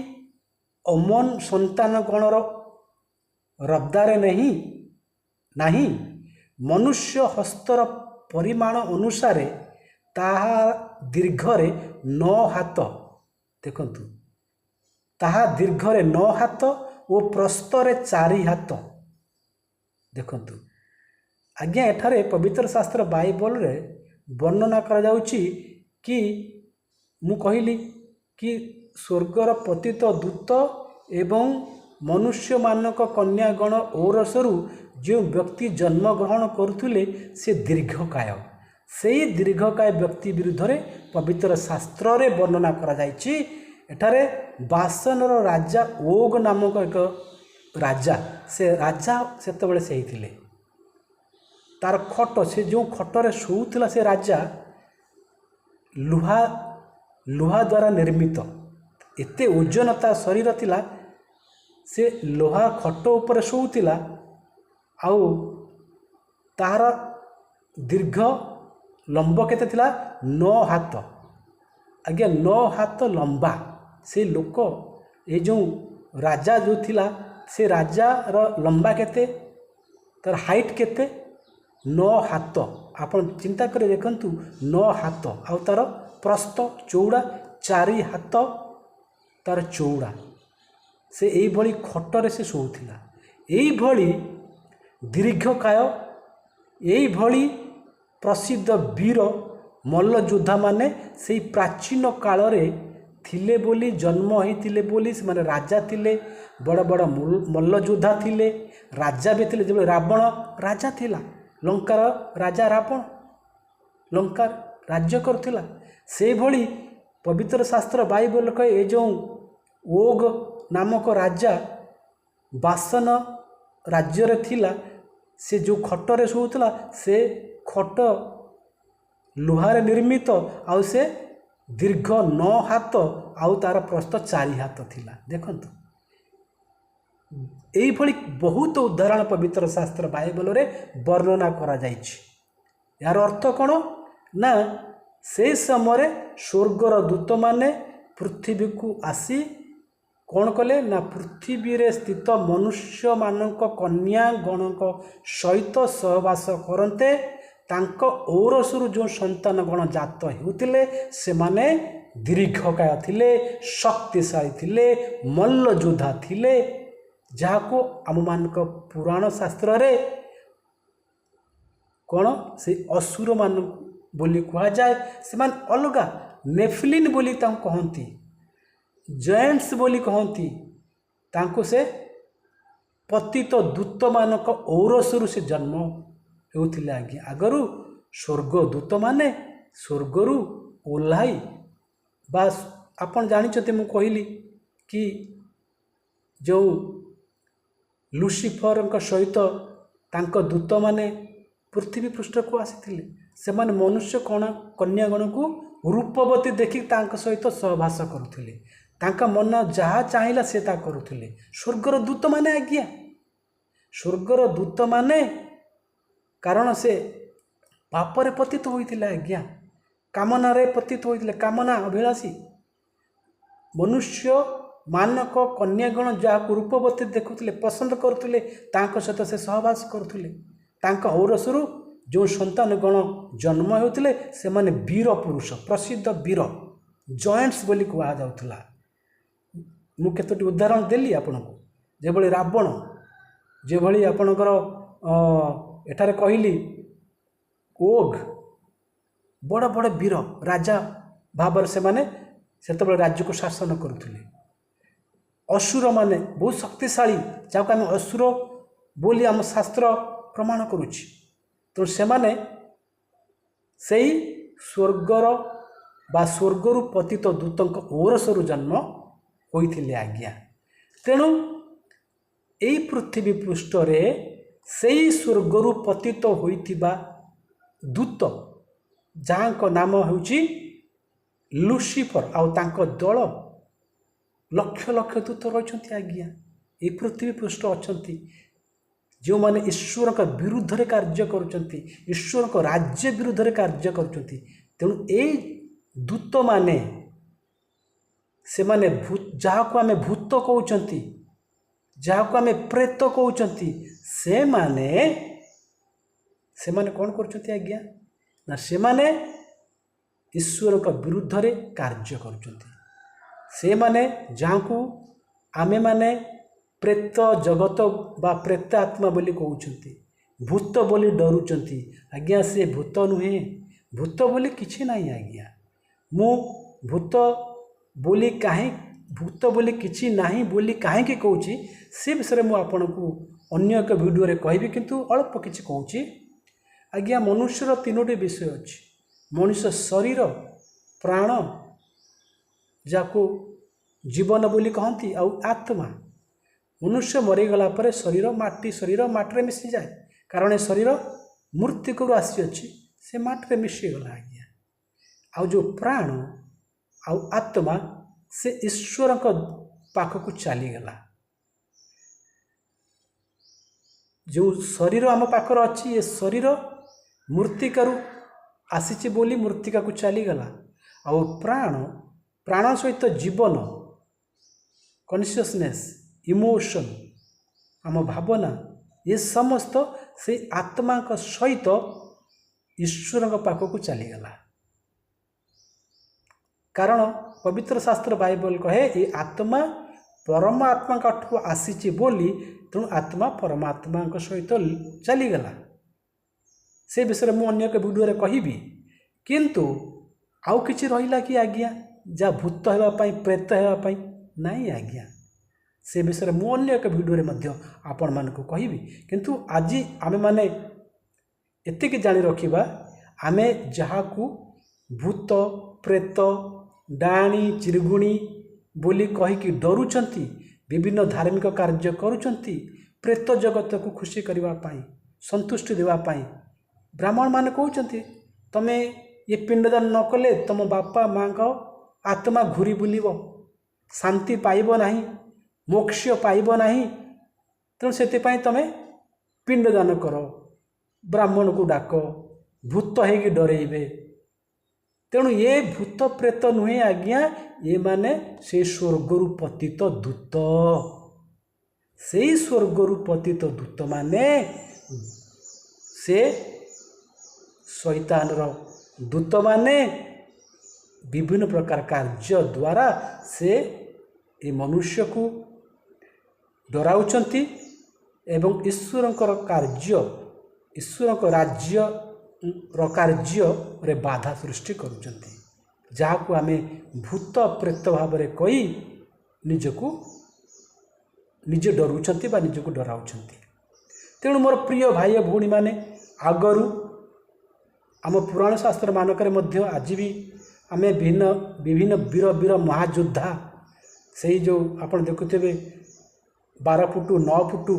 S1: ଅମନ ସନ୍ତାନଗଣର ରବ୍ଦାରେ ନାହିଁ। ମନୁଷ୍ୟ ହସ୍ତର ପରିମାଣ ଅନୁସାରେ ତାହା ଦୀର୍ଘରେ 9 ହାତ। ଦେଖନ୍ତୁ, ତାହା ଦୀର୍ଘରେ 9 ହାତ ଓ ପ୍ରସ୍ତରେ 4 ହାତ। ଦେଖନ୍ତୁ ଆଜ୍ଞା, ଏଠାରେ ପବିତ୍ର ଶାସ୍ତ୍ର ବାଇବଲରେ ବର୍ଣ୍ଣନା କରାଯାଉଛି କି, ମୁଁ କହିଲି କି ସ୍ୱର୍ଗର ପତିତ ଦୂତ ଏବଂ ମନୁଷ୍ୟମାନଙ୍କ କନ୍ୟାଗଣ ଔରସରୁ ଯେଉଁ ବ୍ୟକ୍ତି ଜନ୍ମଗ୍ରହଣ କରୁଥିଲେ ସେ ଦୀର୍ଘକାୟ। ସେହି ଦୀର୍ଘକାୟ ବ୍ୟକ୍ତି ବିରୁଦ୍ଧରେ ପବିତ୍ର ଶାସ୍ତ୍ରରେ ବର୍ଣ୍ଣନା କରାଯାଇଛି। ଏଠାରେ ବାସନର ରାଜା ଓଗ୍ ନାମକ ଏକ ରାଜା, ସେ ରାଜା ସେତେବେଳେ ସେ ହେଇଥିଲେ। ତାର ଖଟ, ସେ ଯେଉଁ ଖଟରେ ଶୋଉଥିଲା ସେ ରାଜା, ଲୁହା ଦ୍ୱାରା ନିର୍ମିତ। ଏତେ ଓଜନ ତା ଶରୀର ଥିଲା, ସେ ଲୁହା ଖଟ ଉପରେ ଶୋଉଥିଲା। ଆଉ ତାହାର ଦୀର୍ଘ ଲମ୍ବ କେତେ ଥିଲା? 9 ହାତ। ଆଜ୍ଞା, 9 ହାତ ଲମ୍ବା। ସେ ଲୋକ, ଏ ଯେଉଁ ରାଜା ଯେଉଁ ଥିଲା, ସେ ରାଜାର ଲମ୍ବା କେତେ, ତାର ହାଇଟ୍ କେତେ? 9 ହାତ। ଆପଣ ଚିନ୍ତା କରି ଦେଖନ୍ତୁ, 9 ହାତ, ଆଉ ତାର ପ୍ରସ୍ତ ଚଉଡ଼ା 4 ହାତ ତାର ଚଉଡ଼ା। ସେ ଏଇଭଳି ଖଟରେ ସେ ଶୋଉଥିଲା। ଏଇଭଳି ଦୀର୍ଘକାୟ, ଏଇଭଳି ପ୍ରସିଦ୍ଧ ବୀର ମଲ୍ଲଯୋଦ୍ଧାମାନେ ସେଇ ପ୍ରାଚୀନ କାଳରେ ଥିଲେ ବୋଲି, ଜନ୍ମ ହୋଇଥିଲେ ବୋଲି, ସେମାନେ ରାଜା ଥିଲେ, ବଡ଼ ବଡ଼ ମଲ୍ଲଯୋଦ୍ଧା ଥିଲେ, ରାଜା ବି ଥିଲେ। ଯେଭଳି ରାବଣ ରାଜା ଥିଲା, ଲଙ୍କାର ରାଜା ରାବଣ ଲଙ୍କା ରାଜ୍ୟ କରୁଥିଲା। ସେହିଭଳି ପବିତ୍ର ଶାସ୍ତ୍ର ବାଇବଲ କହେ, ଏ ଯେଉଁ ଓଗ୍ ନାମକ ରାଜା ବାସନ ରାଜ୍ୟରେ ଥିଲା, ସେ ଯେଉଁ ଖଟରେ ଶୋଉଥିଲା ସେ ଖଟ ଲୁହାରେ ନିର୍ମିତ, ଆଉ ସେ ଦୀର୍ଘ 9 ହାତ ଆଉ ତାର ପ୍ରସ୍ତ 4 ହାତ ଥିଲା। ଦେଖନ୍ତୁ, ଏଇଭଳି ବହୁତ ଉଦାହରଣ ପବିତ୍ର ଶାସ୍ତ୍ର ବାଇବଲରେ ବର୍ଣ୍ଣନା କରାଯାଇଛି। ଏହାର ଅର୍ଥ କ'ଣ ନା, ସେହି ସମୟରେ ସ୍ୱର୍ଗର ଦୂତମାନେ ପୃଥିବୀକୁ ଆସି କ'ଣ କଲେ ନା, ପୃଥିବୀରେ ସ୍ଥିତ ମନୁଷ୍ୟମାନଙ୍କ କନ୍ୟାଗଣଙ୍କ ସହିତ ସହବାସ କରନ୍ତେ तांको औरसरू जो संतान गण जात होउतिले सेमाने दीर्घकाय थिले, शक्तिशाली थिले, मल्ल योद्धा थिले, जहाको आम मानक पुराण शास्त्र रे कौन से असुर मान बोली कहा जाए, से मान अलगा नेफिलिन बोली तांको कहती, जयंट्स बोली कहती, तांको से पतित दूत मानक औरसरू से जन्म होउथिले आज्ञा। आगरू स्वर्ग दूत माने स्वर्गरू ओह्लाई बास आपन जानिछते, मु कहली कि जो लुसिफर सहित तांको दूत माने पृथ्वी पृष्ठ को आसीथिले, से माने मनुष्य कण कन्यागण को रूपवती देखि तांको सहित सहवास करुथिले, तांका मन जहा चाहिला से ता करुथिले। स्वर्गर दूत माने आज्ञा, स्वर्गर दूत माने कारण से पापरे पतित होइथिले आज्ञा, कामना रे पतित होइथिले, कामना अभिलाषी मनुष्य मानक कन्यागण जहाँ रूपवती देखुले, पसंद करुले, तांको सहित से सहवास करुले। तांका औरसरू जो संतान गण जन्म होते से माने वीर पुरुष, प्रसिद्ध वीर, जॉइंट्स बोली कहा जाउथला। मु केतोटी उदाहरण देली आपनको, जेभली रावण, जेभली आपणकर एठारे कहली ओघ, बड़ बड़ वीर राजा भाव से माने सेतबेले राज्य को शासन करुले। असुर माने बहुत शक्तिशाली, जहाँ आम असुर बोली आम शास्त्र प्रमाण करुछि। तो से माने सेई स्वर्गर बा स्वर्गरु पतित दूतंक औरसरु जन्म होइथिले आज्ञा। तेणु एई पृथ्वी पृष्ठ रे सेई स्वर्गरु पतित होइथिबा दूत जहाँको नाम होउछि लुसिफर, आउ तांको दल लक्ष लक्ष दूत रहिछन्ति आज्ञा। ए पृथ्वी पृष्ठ अछन्ति जो माने ईश्वर का विरुद्ध रे कार्य करुछन्ति, ईश्वर को राज्य विरुद्ध रे कार्य करुछन्ति। तेणु ए दूत माने से माने जहाँको आमे भूत कहउछन्ति, जहाँको आमे प्रेत कहउछन्ति, से माने कौन करुछन्ति आज्ञा ना, से माने ईश्वर का विरुद्ध रे कार्य करुछन्ति। से माने जहाँ को आमे माने प्रेत जगत बा प्रेत आत्मा बोली कहउछन्ति, भूत बोली डरुचन्ति आज्ञा। से भूत नुहे, भूत बोली किछि नाही आज्ञा। मु भूत बोली काहे, भूत बोली किछि नाही बोली काहे कि कहउछि, से विषय मु आपनकु अन्य एक वीडियो रे कहबी, किंतु अल्प किछि कहउछि आज्ञा। मनुष्यर तीनोटी विषय अछि, मनुष्य शरीर, प्राण जाको जीवन बोली कहती, आउ आत्मा। मनुष्य मरीगला पर शरीर माटी मिसी जाए, कारण ए शरीर मृत्यु आसी अच्छी, से माटी मिसीगला आज्ञा। आउ जो प्राण आउ आत्मा से ईश्वर पाखक चलीगला। जो शरीर आम पाखर अच्छी, ये शरीर मृत्तिकारु आसीची बोली मृत्तिका को चलीगला। आउ प्राण सहित जीवन, कॉन्शियसनेस, इमोशन, आम भावना, ये समस्त से आत्मा का सहित ईश्वर पाखक चलीगला। कारण पवित्र शास्त्र बाइबल कहे ये आत्मा परमात्मा का ठू आसीची बोली, तेणु आत्मा परमात्मा सहित चलीगला। से विषय में अन्य एक वीडियो रे कहबी, किंतु आउ किछि रहिला कि आज्ञा, जा भूत हेबापाई प्रेत हेबापाई नहीं आज्ञा। से विषय में अन्य एक वीडियो रे मध्य आपण मानकु कहबी, किंतु आज आमे माने एतिक जानि रखिबा, आमे जहाकू भूत प्रेत डाणी चिरगुणी बोली कहिकी डरुचंती, विभिन्न धार्मिक कार्य करुचंती, प्रेत जगत को खुशी करबा पाई, संतुष्टि देवा पाई ब्राह्मण माने कहउचंती, तमे ये पिंडदान न कले तुम बापा माँ का आत्मा घूरी बुलिब, शांति पाइब नाही, मोक्ष पाइब नाही। तेणु से तमे पिंडदान कर, ब्राह्मण को डाक, भूत है डरेइबे। तेणु ये भूत प्रेत नुहे आज्ञा, ये माने से स्वर्गरु पतित दूत। से स्वर्गरु पतित दूत माने से शैतानर दूत माने विभिन्न प्रकार कार्य द्वारा से ए मनुष्य को डराउछंती एवं ईश्वरंकर कार्य ईश्वर राज्य कार्य रे बाधा सृष्टि करुछंती जहाँ को आमे भूत प्रेत भाव में कही निजको निजे डरुछंती बा निजको डराउछंती। तेणु मोर प्रिय भाई भौणी माने आगरू आम पुराण शास्त्र मानकरे मध्य आज भी आमे भिन्न विभिन्न वीर वीर महायोद्धा से जो आपण देखुथे 12 फुट 9 फुट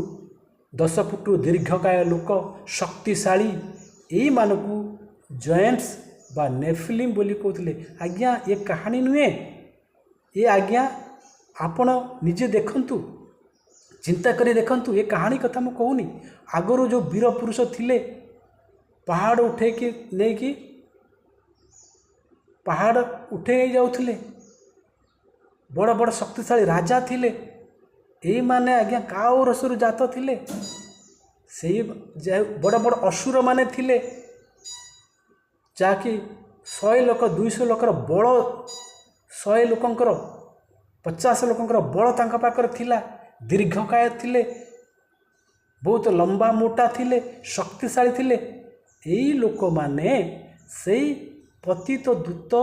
S1: 10 फुट दीर्घकाय लोक शक्तिशाली यही मानकू जयंट्स बा नेफिलिम बोली कहते आज्ञा ये कहानी नुहे ये आज्ञा आपण निजे देखंतु चिंता करी देखंतु ये कहानी कथा मु कहूनी आगरू जो वीर पुरुष थिले पहाड़ उठे कि नहीं कि पहाड़ उठे जाउथिले बड़ बड़ शक्तिशाली राजा थिले यही माने आज्ञा काउ रसरु जात थिले से बड़ बड़ असुर माने थिले जाकि 100 लोक 200 लोकर बल 100 लोकंकर 50 लोकंकर बल तांका पाकर थिला दीर्घकाय थिले बहुत लंबा मोटा थिले शक्तिशाली थिले यही लोक माने सेई पतित दूत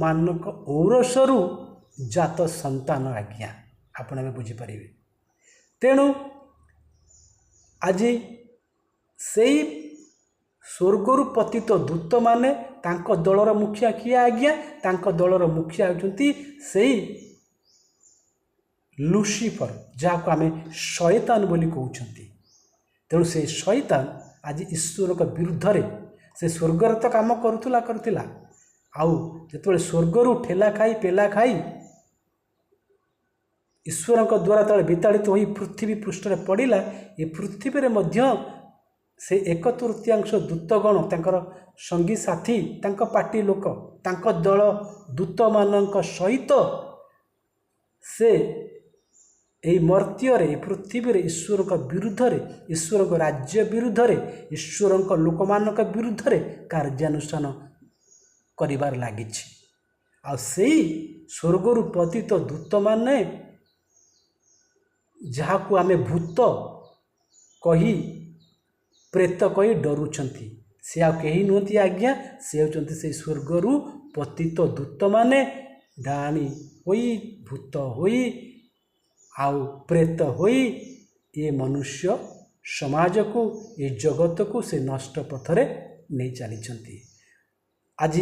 S1: मानक औरसरु जात संतान आज्ञा आपण में बुझी पारिबे। तेणु आज सेई स्वर्गरु पतित दूत माने तांको दलर मुखिया किए आज्ञा तांको दलर मुखिया होउछंती सेई लुसिफर जहाँ को आमे शैतान बोली कहउछंती। तेणु से शैतान आज ईश्वर के विरुद्ध रे से स्वर्गर तो काम करुला आउ जेतबेले स्वर्गरु ठेला खाई पेला खाई ईश्वर द्वारा तले विताड़ित होई पृथ्वी पृष्ठ रे पड़िला ये पृथ्वी रे मध्य से 1/3 दूतगण तांकर संगी साथी तांको पार्टी लोक तांको दल दूत मानक सहित से यही मर्त्य पृथ्वी रे ईश्वर का विरुद्ध रे ईश्वर को राज्य विरुद्ध रे ईश्वर लोक मान विरुद्ध रे कार्यानुष्ठान करिबार लागिछि। आ सेई स्वर्गरु पतित दूत माने जहाँ को आमे भूत कही प्रेत कही डरुछंती से आ कहीं नुहति आज्ञा से होचंती से स्वर्गरु पतित दूत माने डाणी होई भूत होई आउ प्रेत होई ये मनुष्य समाज को ये जगत को से नष्ट पथरे नहीं चली। आज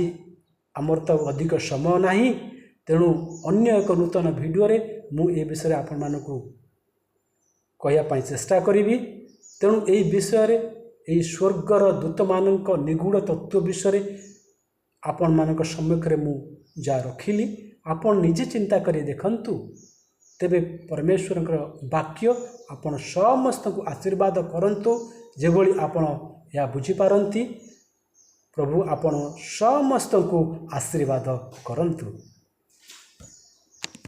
S1: आमर तो अधिक समय नहीं तेणु अन्य एक नूतन वीडियो रे मु ए विषय आपण मानकु कहया चेष्टा करी। तेणु यही विषय रे यही स्वर्गर दूत मानक निगूढ़ तत्व विषय आपण मानक सम्मुख रे मु जा रखिली आपण निजे चिंता करी देखंतु तेबे परमेश्वर वाक्य आपण समस्त को आशीर्वाद करंतु जेभली आपण या बुझी पारंती प्रभु आपण समस्त को आशीर्वाद करंतु।